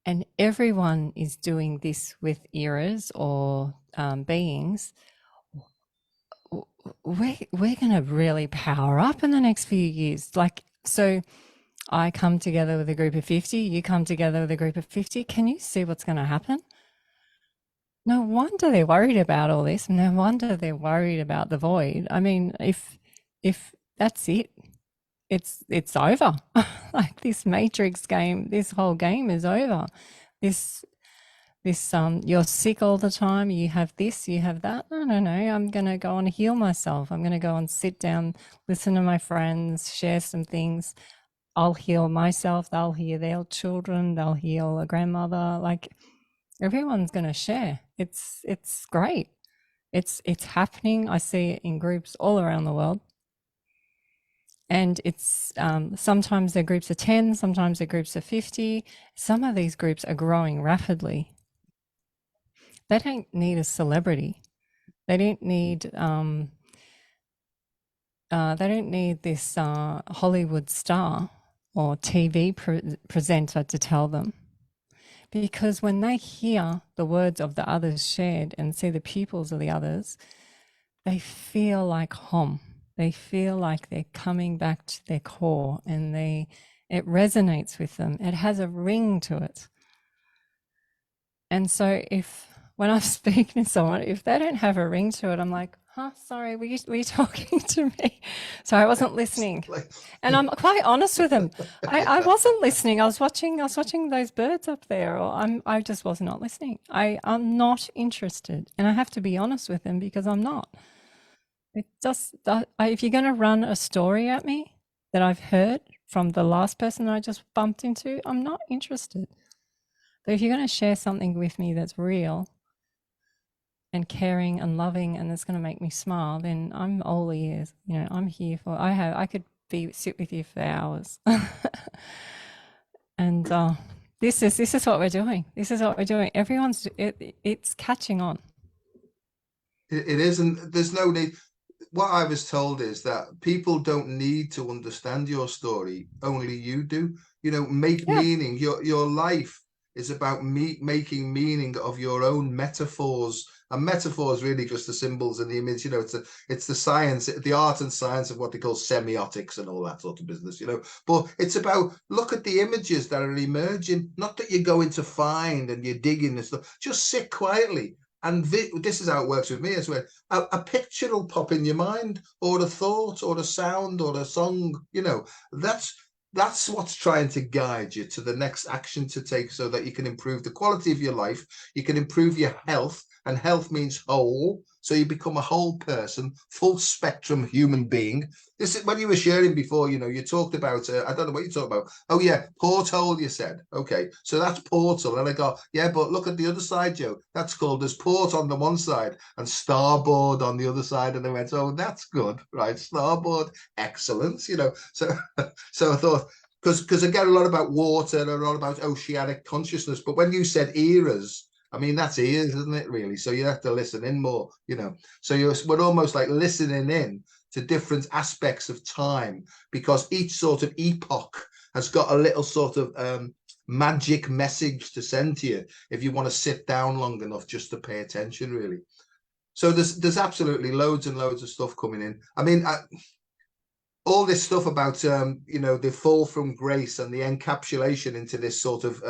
and everyone is doing this with eras or beings, we're going to really power up in the next few years. Like, so I come together with a group of 50, you come together with a group of 50. Can you see what's going to happen? No wonder they're worried about all this. No wonder they're worried about the void. I mean, if that's it, it's over. Like this Matrix game, this whole game is over. This you're sick all the time, you have this, you have that. No, I'm gonna go and heal myself. I'm gonna go and sit down, listen to my friends, share some things. I'll heal myself, they'll heal their children, they'll heal a grandmother. Like everyone's gonna share. It's great. It's happening. I see it in groups all around the world. And it's sometimes they're groups of 10, sometimes they're groups of 50. Some of these groups are growing rapidly. They don't need a celebrity. They don't need this Hollywood star or TV presenter to tell them. Because when they hear the words of the others shared and see the pupils of the others, they feel like home. They feel like they're coming back to their core, and it resonates with them. It has a ring to it. And so when I'm speaking to someone, if they don't have a ring to it, I'm like, sorry, were you talking to me? So I wasn't listening. And I'm quite honest with them. I wasn't listening. I was watching those birds up there, or I just was not listening. I'm not interested. And I have to be honest with them because I'm not. It just, if you're going to run a story at me that I've heard from the last person I just bumped into, I'm not interested. But if you're going to share something with me that's real and caring and loving and it's going to make me smile, then I'm all ears. I'm here for. I could sit with you for hours. And this is what we're doing. This is what we're doing. It's catching on. It isn't. There's no need. What I was told is that people don't need to understand your story. Only you do. Make meaning. Your life is about making meaning of your own metaphors. And metaphors really just the symbols and the image. It's the science, the art and science of what they call semiotics and all that sort of business. But it's about look at the images that are emerging. Not that you're going to find and you're digging and stuff. Just sit quietly. And this is how it works with me as well. A picture will pop in your mind, or a thought, or a sound, or a song. That's what's trying to guide you to the next action to take so that you can improve the quality of your life. You can improve your health, and health means whole. So you become a whole person, full spectrum human being. This is when you were sharing before, you talked about, I don't know what you talked about. Oh yeah, porthole, you said. Okay, so that's portal. And I go, yeah, but look at the other side, Joe. That's called, there's port on the one side and starboard on the other side. And they went, oh, that's good, right? Starboard, excellent, So, so I thought, because I get a lot about water and a lot about oceanic consciousness. But when you said eras, I mean, that's ears, isn't it, really? So you have to listen in more. So we're almost like listening in to different aspects of time, because each sort of epoch has got a little sort of magic message to send to you if you want to sit down long enough just to pay attention, really. So there's absolutely loads and loads of stuff coming in. I mean, all this stuff about the fall from grace and the encapsulation into this sort of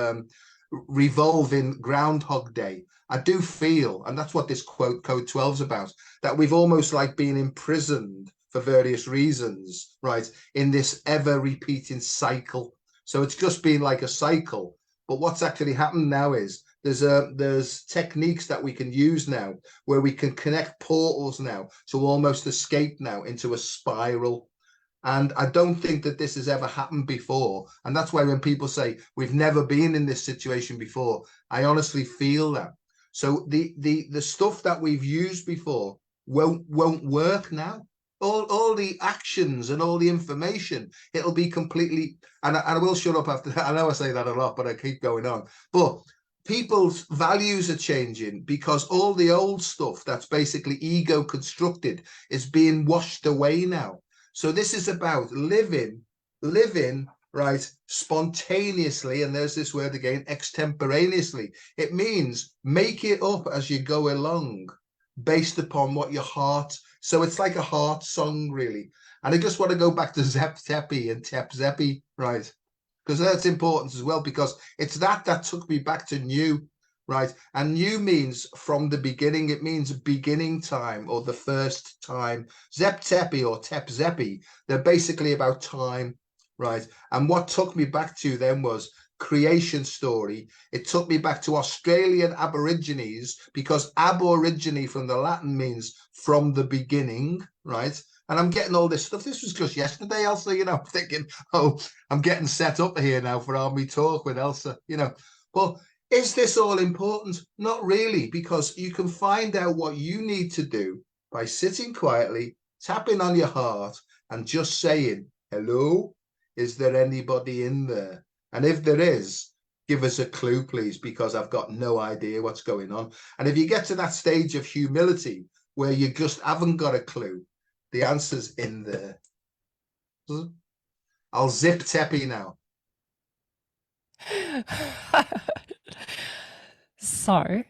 revolving Groundhog Day. I do feel, and that's what this quote Code 12 is about, that we've almost like been imprisoned for various reasons, right, in this ever repeating cycle. So it's just been like a cycle. But what's actually happened now is there's techniques that we can use now where we can connect portals now to almost escape now into a spiral. And I don't think that this has ever happened before. And that's why when people say we've never been in this situation before, I honestly feel that. So the stuff that we've used before won't work now. All the actions and all the information, it'll be completely, and I will shut up after that. I know I say that a lot, but I keep going on. But people's values are changing because all the old stuff that's basically ego constructed is being washed away now. So this is about living, right, spontaneously, and there's this word again, extemporaneously. It means make it up as you go along based upon what your heart, so it's like a heart song, really. And I just want to go back to Zep Tepi and Tep Zepi, right, because that's important as well, because it's that took me back to new. Right. And new means from the beginning. It means beginning time or the first time. Zep Tepi or Tep Zepi, they're basically about time. Right. And what took me back to them was creation story. It took me back to Australian Aborigines, because aborigine from the Latin means from the beginning. Right. And I'm getting all this stuff. This was just yesterday, Elsa, I'm thinking, oh, I'm getting set up here now for Army Talk with Elsa, Well, is this all important? Not really, because you can find out what you need to do by sitting quietly, tapping on your heart, and just saying, hello, is there anybody in there? And if there is, give us a clue, please, because I've got no idea what's going on. And if you get to that stage of humility where you just haven't got a clue, the answer's in there. I'll zip Teppy now. So,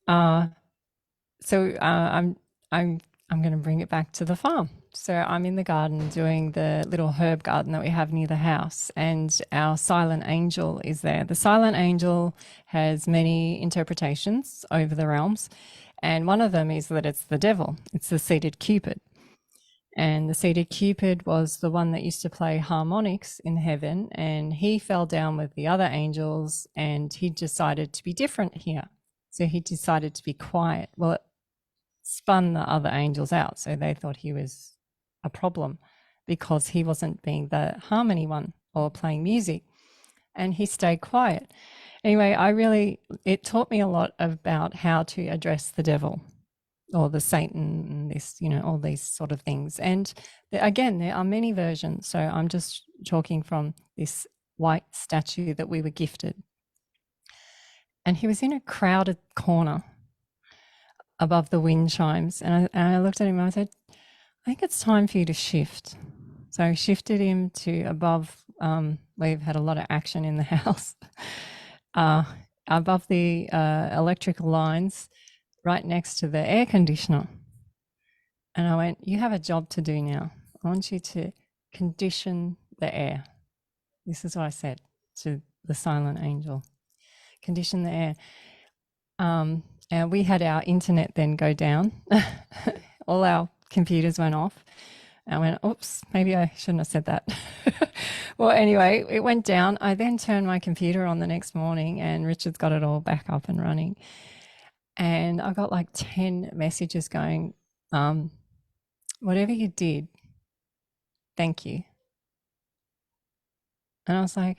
uh, I'm going to bring it back to the farm. So I'm in the garden doing the little herb garden that we have near the house, and our silent angel is there. The silent angel has many interpretations over the realms, and one of them is that it's the devil. It's the seated Cupid. And the seated Cupid was the one that used to play harmonics in heaven, and he fell down with the other angels, and he decided to be different here. So he decided to be quiet. Well, it spun the other angels out, so they thought he was a problem because he wasn't being the harmony one or playing music, and he stayed quiet. Anyway, it taught me a lot about how to address the devil or the Satan and this, all these sort of things. And again, there are many versions. So I'm just talking from this white statue that we were gifted. And he was in a crowded corner above the wind chimes. And I looked at him and I said, I think it's time for you to shift. So I shifted him to above. We've had a lot of action in the house. uh, above the electrical lines, right next to the air conditioner. And I went, "You have a job to do now. I want you to condition the air." This is what I said to the silent angel: condition the air. And we had our internet then go down. All our computers went off. I went, "Oops, maybe I shouldn't have said that." Well, anyway, it went down. I then turned my computer on the next morning and Richard's got it all back up and running. And I got like 10 messages going, "Whatever you did, thank you." And I was like,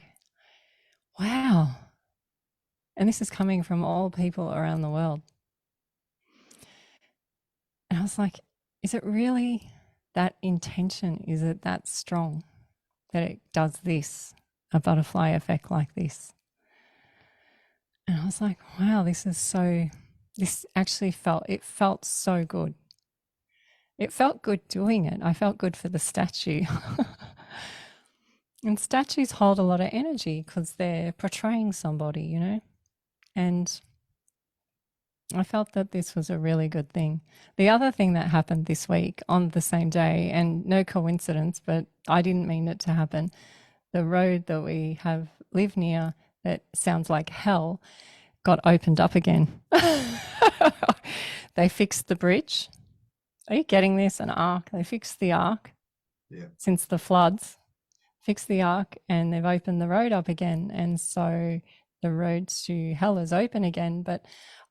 wow. And this is coming from all people around the world. And I was like, is it really that intention? Is it that strong that it does this, a butterfly effect like this? And I was like, wow, this actually felt so good. It felt good doing it. I felt good for the statue. And statues hold a lot of energy because they're portraying somebody, you know? And I felt that this was a really good thing. The other thing that happened this week on the same day, and no coincidence, but I didn't mean it to happen, the road that we have live near that sounds like hell got opened up again. They fixed the bridge. Are you getting this? An arc. They fixed the arc since the floods, fixed the arc, and they've opened the road up again. And so the road to hell is open again. But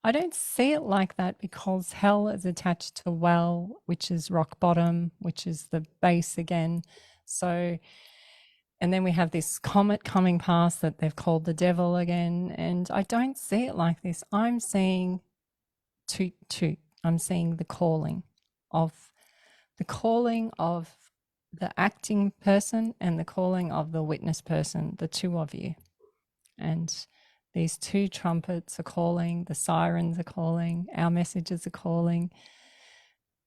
I don't see it like that because hell is attached to well, which is rock bottom, which is the base again. So, and then we have this comet coming past that they've called the devil again. And I don't see it like this. I'm seeing toot toot. I'm seeing the calling of the acting person and the calling of the witness person, the two of you. And these two trumpets are calling, the sirens are calling, our messages are calling.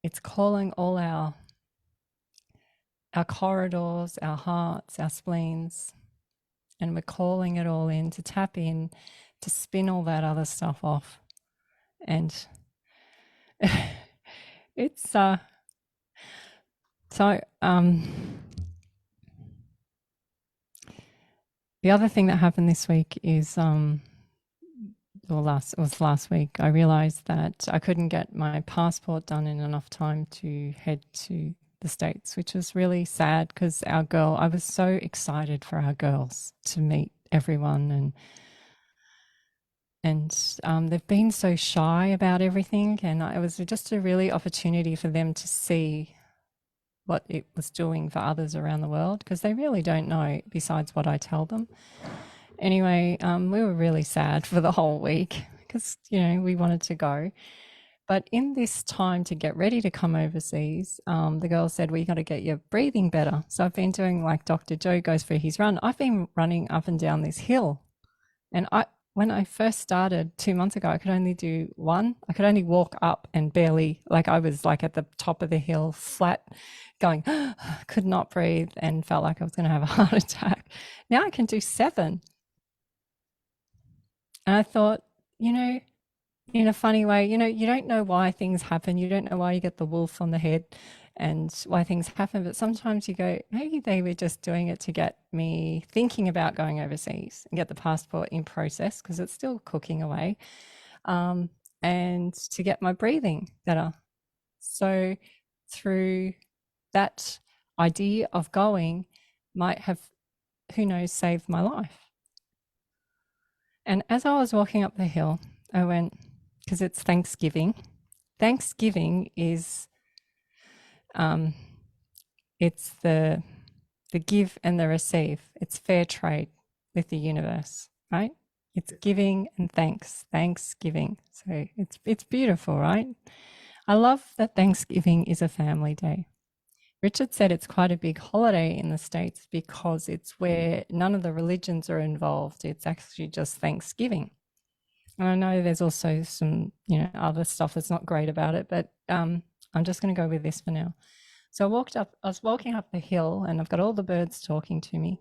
It's calling all our corridors, our hearts, our spleens, and we're calling it all in to tap in, to spin all that other stuff off. And it's so the other thing that happened this week is last week, I realized that I couldn't get my passport done in enough time to head to the States, which was really sad because I was so excited for our girls to meet everyone, and they've been so shy about everything, and it was just a really opportunity for them to see what it was doing for others around the world because they really don't know besides what I tell them. Anyway, we were really sad for the whole week because, we wanted to go. But in this time to get ready to come overseas, the girls said, "We got to get your breathing better." So I've been doing like Dr. Joe goes for his run. I've been running up and down this hill. And when I first started 2 months ago, I could only do one. I could only walk up and barely, like I was like at the top of the hill, flat, going, could not breathe and felt like I was going to have a heart attack. Now I can do 7. And I thought, in a funny way, you don't know why things happen. You don't know why you get the wolf on the head and why things happen. But sometimes you go, maybe they were just doing it to get me thinking about going overseas and get the passport in process because it's still cooking away, and to get my breathing better. So through that idea of going might have, who knows, saved my life. And as I was walking up the hill, I went, because it's Thanksgiving. Thanksgiving is, it's the give and the receive. It's fair trade with the universe, right? It's giving and Thanksgiving. So it's beautiful, right? I love that Thanksgiving is a family day. Richard said it's quite a big holiday in the States because it's where none of the religions are involved. It's actually just Thanksgiving. And I know there's also some, other stuff that's not great about it, but I'm just going to go with this for now. So I was walking up the hill and I've got all the birds talking to me.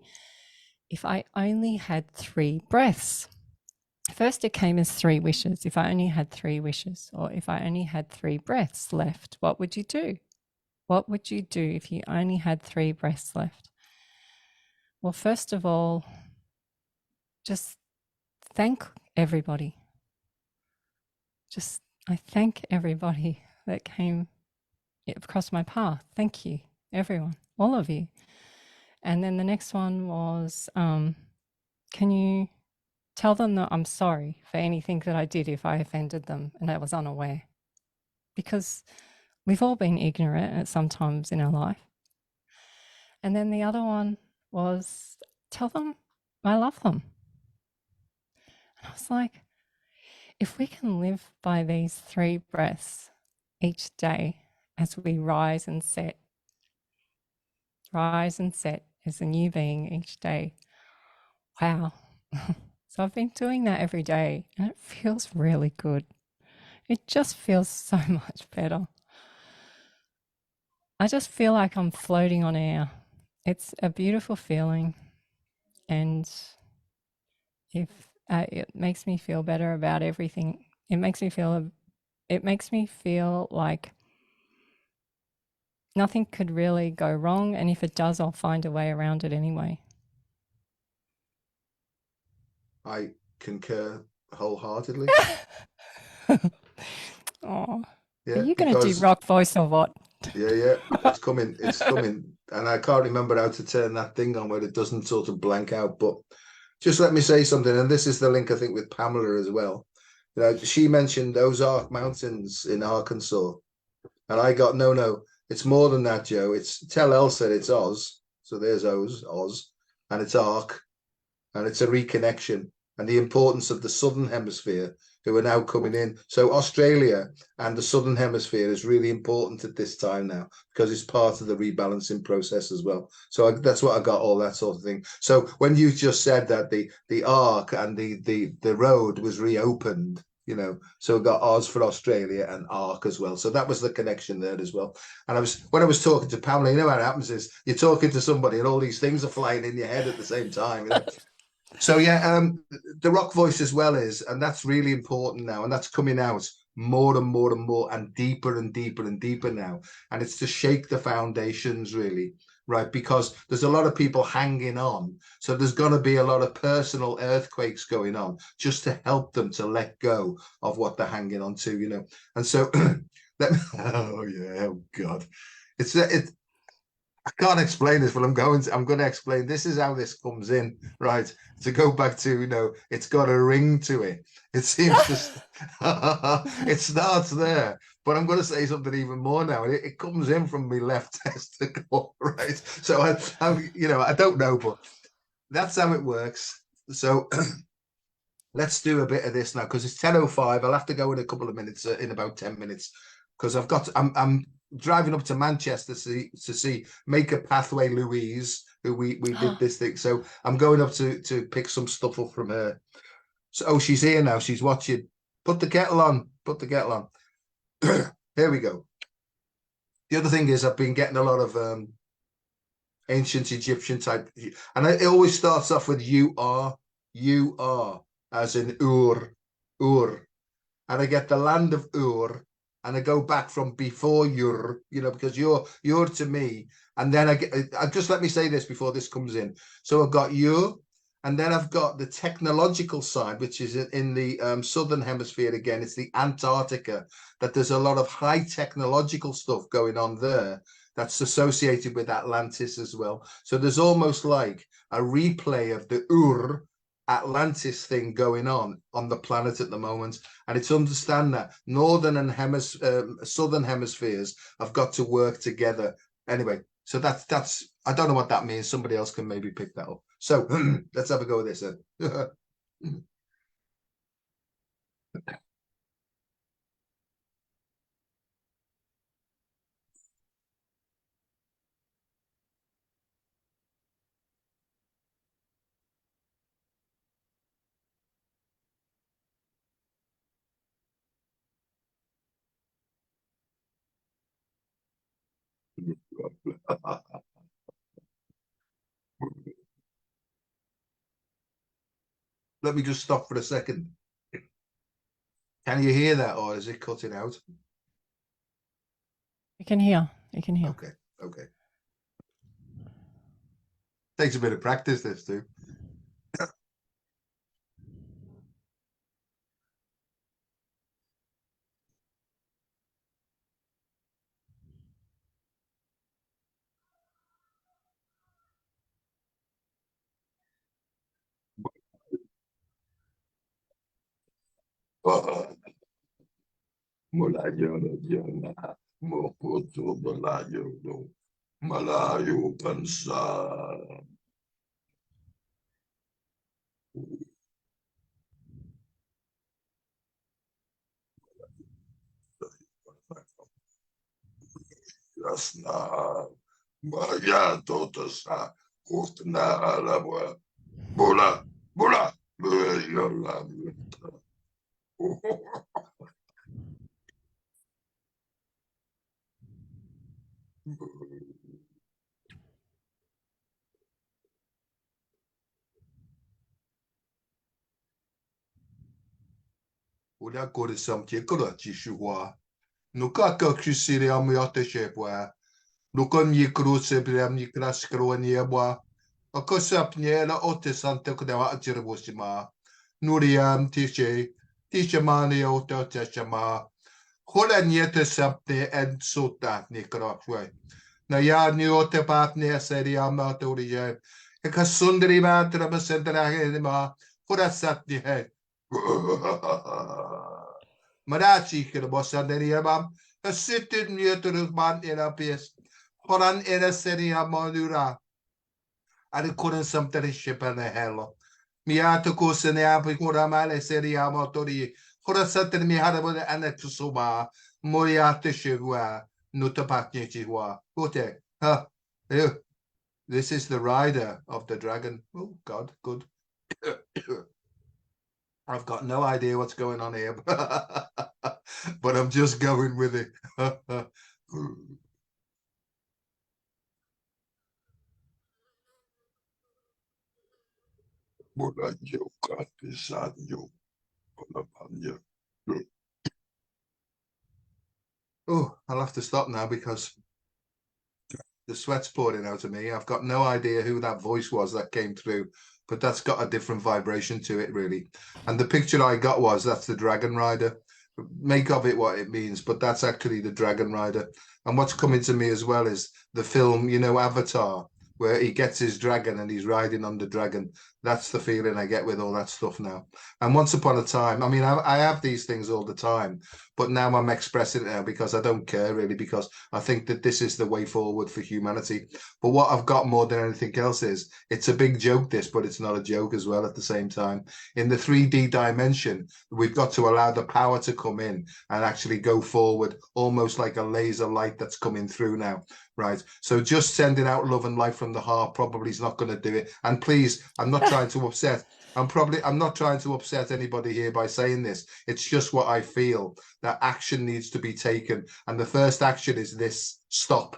If I only had 3 breaths, First, it came as 3 wishes. If I only had 3 wishes, or if I only had 3 breaths left, what would you do? What would you do if you only had 3 breaths left? Well, first of all, just thank everybody. I thank everybody that came across my path. Thank you, everyone, all of you. And then the next one was, can you tell them that I'm sorry for anything that I did if I offended them and I was unaware? Because we've all been ignorant at some times in our life. And then the other one was, tell them I love them. And I was like, if we can live by these 3 breaths each day as we rise and set as a new being each day, wow. So I've been doing that every day and it feels really good. It just feels so much better. I just feel like I'm floating on air. It's a beautiful feeling, and if it makes me feel better about everything. It makes me feel like nothing could really go wrong, and if it does, I'll find a way around it anyway. I concur wholeheartedly. Oh, are Yeah, you going to do because rock voice or what? yeah, it's coming, and I can't remember how to turn that thing on where it doesn't sort of blank out. But just let me say something, and this is the link I think with Pamela as well. You know, she mentioned Ozark Mountains in Arkansas, and I got no, it's more than that, Joe. It's tell Elsa it's Oz, so there's Oz, and it's Ark, and it's a reconnection and the importance of the southern hemisphere who are now coming in. So Australia and the southern hemisphere is really important at this time now because it's part of the rebalancing process as well. So that's what I got, all that sort of thing. So when you just said that the arc and the road was reopened, you know, so we got Oz for Australia and Arc as well. So that was the connection there as well. And when I was talking to Pamela, you know what happens is you're talking to somebody and all these things are flying in your head at the same time. You know? So yeah, the rock voice as well is, and that's really important now, and that's coming out more and more and more and deeper and deeper and deeper now. And it's to shake the foundations really, right? Because there's a lot of people hanging on. So there's going to be a lot of personal earthquakes going on just to help them to let go of what they're hanging on to, you know. And so let me, oh yeah, oh God. It I can't explain this, but I'm going to explain. This is how this comes in, right? To go back to, you know, it's got a ring to it. It seems to it starts there, but I'm going to say something even more now. It comes in from my left testicle, right? So you know, I don't know, but that's how it works. So let's do a bit of this now because it's 10:05. I'll have to go in a couple of minutes, in about 10 minutes, because I'm driving up to Manchester to see Make a Pathway Louise, who we did this thing. So I'm going up to pick some stuff up from her. So she's here now. She's watching. Put the kettle on. Put the kettle on. Here we go. The other thing is I've been getting a lot of ancient Egyptian type, and it always starts off with you are, as in Ur, and I get the land of Ur, and I go back from before Ur, you know, because you're to me, and then I just let me say this before this comes in. So I've got you, and then I've got the technological side, which is in the southern hemisphere again. It's the Antarctica, that there's a lot of high technological stuff going on there that's associated with Atlantis as well. So there's almost like a replay of the Ur Atlantis thing going on the planet at the moment, and it's understand that northern and southern hemispheres have got to work together. Anyway, so that's I don't know what that means. Somebody else can maybe pick that up. So let's have a go with this then. Let me just stop for a second. Can you hear that, or is it cutting out? You can hear. You can hear. Okay, okay. Takes a bit of practice, this too. Malayo na diyan na mokoto malayo no malayo bansa. Jasna Maya tota sa utna alabwa bula bula bula. Uda kore sam tie kora chi shuwa. Nuka ka kusiri am yote shepwa. Nuka ni kru se bram ni kras kro ni abwa. Akosap ni la ote sante kudawa ajirwosima. Nuriam tishe mani ote teshama. Hola niete sapne en sota ni krokwe. Na ja ni ote pat ne seri amma torije. E ka sundri ma tra ma sendra he ma. Hola sat ni he. Marachi ke bossa deri ma. A sitin nieter man in a pies. Horan in a seri amma dura. Ari kuren samteri shipane helo. Miato kusene api kura male seri amma tori. Hora satter mi hada bude anexusuba. Moriate shivwa. Nutapakne chihwa. Ute. Huh. This is the rider of the dragon. Oh, God, good. I've got no idea what's going on here, but I'm just going with it. Oh, I'll have to stop now because the sweat's pouring out of me. I've got no idea who that voice was that came through, but that's got a different vibration to it, really. And the picture I got was that's the Dragon Rider. Make of it what it means, but that's actually the Dragon Rider. And what's coming to me as well is the film, Avatar, where he gets his dragon and he's riding on the dragon. That's the feeling I get with all that stuff now. And once upon a time, I mean, I have these things all the time, but now I'm expressing it now because I don't care really, because I think that this is the way forward for humanity. But what I've got more than anything else is it's a big joke, this, but it's not a joke as well at the same time. In the 3D dimension, we've got to allow the power to come in and actually go forward, almost like a laser light that's coming through now. Right. So just sending out love and light from the heart probably is not going to do it. And please, I'm not trying to upset. I'm not trying to upset anybody here by saying this. It's just what I feel, that action needs to be taken. And the first action is this: stop,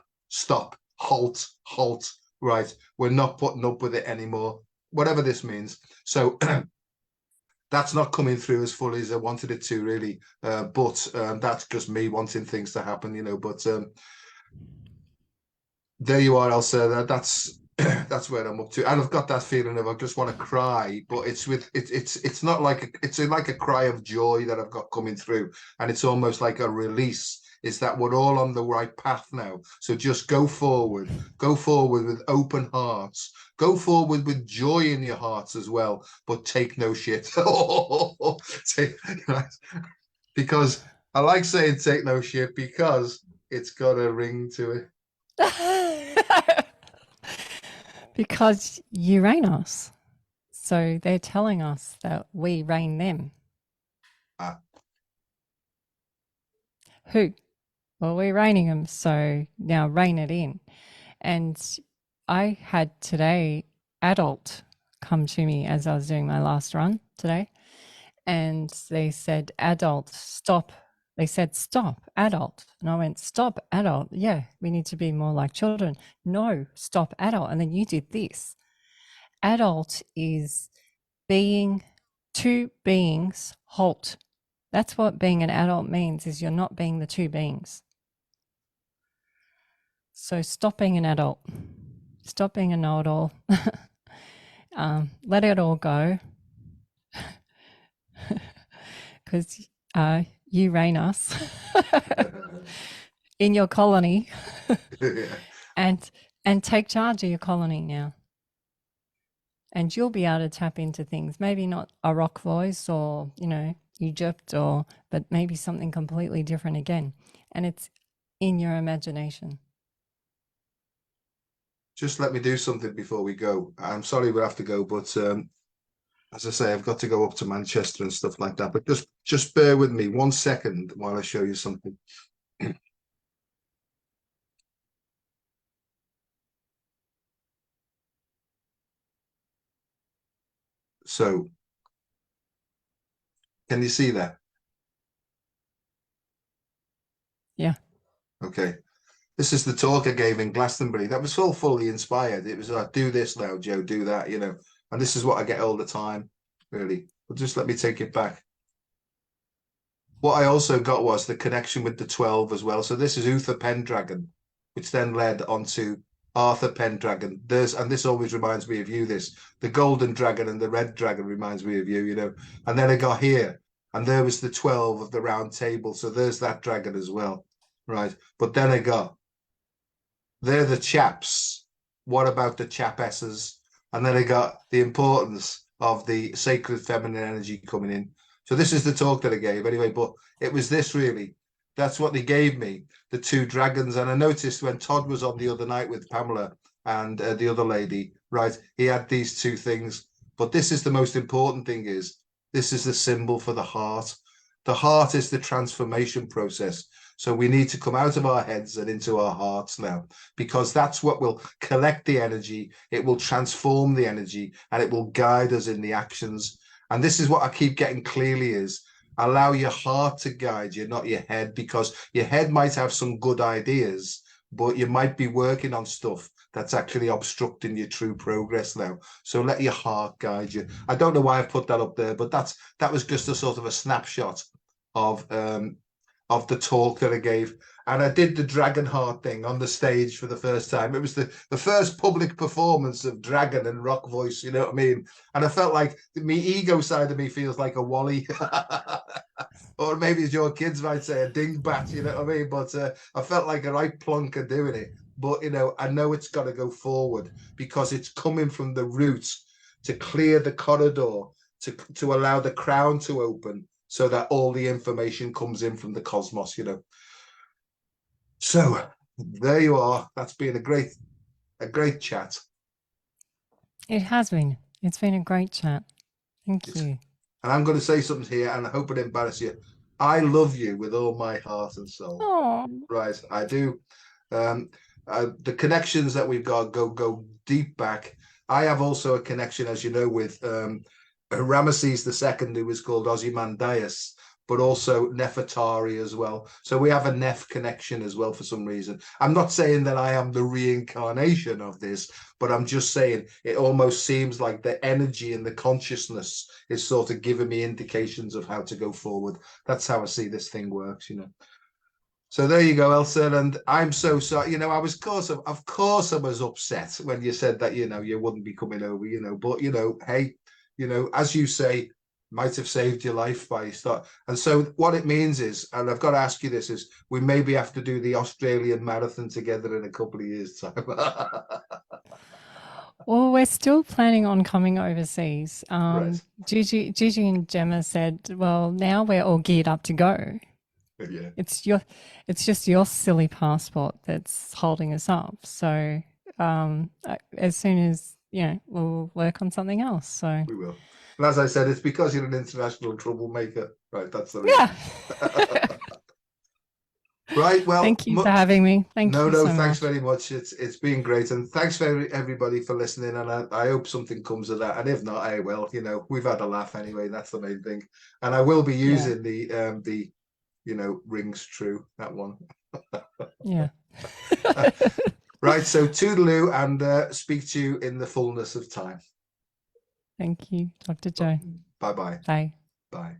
halt, halt. Right. We're not putting up with it anymore, whatever this means. So that's not coming through as fully as I wanted it to, really. But that's just me wanting things to happen. But there you are, Elsa. That's that's where I'm up to, and I've got that feeling of I just want to cry, but it's not like it's like a cry of joy that I've got coming through, and it's almost like a release. Is that we're all on the right path now? So just go forward with open hearts, go forward with joy in your hearts as well, but take no shit. Because I like saying take no shit because it's got a ring to it. Because you reign us. So they're telling us that we reign them. Ah. Who? Well, we're reigning them, so now rein it in. And I had today adult come to me as I was doing my last run today, and they said, adult, stop. They said, stop, adult. And I went, stop, adult. Yeah, we need to be more like children. No, stop, adult. And then you did this. Adult is being two beings halt. That's what being an adult means, is you're not being the two beings. So stop being an adult. Stop being a know-it-all. Let it all go. Because you reign us in your colony. Yeah. and take charge of your colony now. And you'll be able to tap into things, maybe not a rock voice or, Egypt, but maybe something completely different again. And it's in your imagination. Just let me do something before we go. I'm sorry we'll have to go, but as I say, I've got to go up to Manchester and stuff like that. But just bear with me 1 second while I show you something. So, can you see that? Yeah. Okay. This is the talk I gave in Glastonbury. That was all fully inspired. It was like, do this now, Joe, do that, And this is what I get all the time, really. But just let me take it back. What I also got was the connection with the 12 as well. So this is Uther Pendragon, which then led on to Arthur Pendragon. And this always reminds me of you, the golden dragon and the red dragon reminds me of you. And then I got here, and there was the 12 of the round table. So there's that dragon as well, right? But then I got, they're the chaps. What about the chapesses? And then I got the importance of the sacred feminine energy coming in. So this is the talk that I gave anyway, but it was this really. That's what they gave me, the two dragons. And I noticed when Todd was on the other night with Pamela and the other lady, right, he had these two things. But this is the most important thing, is this is the symbol for the heart. The heart is the transformation process. So we need to come out of our heads and into our hearts now, because that's what will collect the energy. It will transform the energy, and it will guide us in the actions. And this is what I keep getting clearly, is allow your heart to guide you, not your head, because your head might have some good ideas, but you might be working on stuff that's actually obstructing your true progress now. So let your heart guide you. I don't know why I've put that up there, but that was just a sort of a snapshot of the talk that I gave. And I did the dragon heart thing on the stage for the first time. It was the first public performance of dragon and rock voice, you know what I mean? And I felt like the ego side of me feels like a Wally. Or maybe as your kids might say, a dingbat, you know what I mean? But I felt like a right plonker doing it. But, I know it's got to go forward, because it's coming from the roots to clear the corridor, to allow the crown to open, so that all the information comes in from the cosmos, So there you are. That's been a great chat. It has been. It's been a great chat. Thank you. And I'm going to say something here, and I hope it embarrasses you. I love you with all my heart and soul. Oh, Right, I do. The connections that we've got go deep back. I have also a connection, as you know, with Ramesses II, who was called Ozymandias, but also Nefertari as well. So we have a Nef connection as well for some reason. I'm not saying that I am the reincarnation of this, but I'm just saying it almost seems like the energy and the consciousness is sort of giving me indications of how to go forward. That's how I see this thing works, So there you go, Elsa, and I'm so sorry. I was, of course, I was upset when you said that, you wouldn't be coming over, but hey, as you say, might have saved your life by start. And so what it means is, and I've got to ask you this, is we maybe have to do the Australian marathon together in a couple of years' time. well, we're still planning on coming overseas. Right. Gigi and Gemma said, well, now we're all geared up to go. Yeah. It's just your silly passport that's holding us up. So as soon as we'll work on something else. So We will. And as I said, it's because you're an international troublemaker. Right, that's the reason. Yeah. Right, well, thank you for having me. Thank you so thanks much. very much. It's been great, and thanks for everybody for listening. And I hope something comes of that. And if not, I will. We've had a laugh anyway. That's the main thing. And I will be using the rings true, that one. Yeah. Right, so toodaloo, and speak to you in the fullness of time. Thank you, Dr. Joe. Bye-bye. Bye. Bye.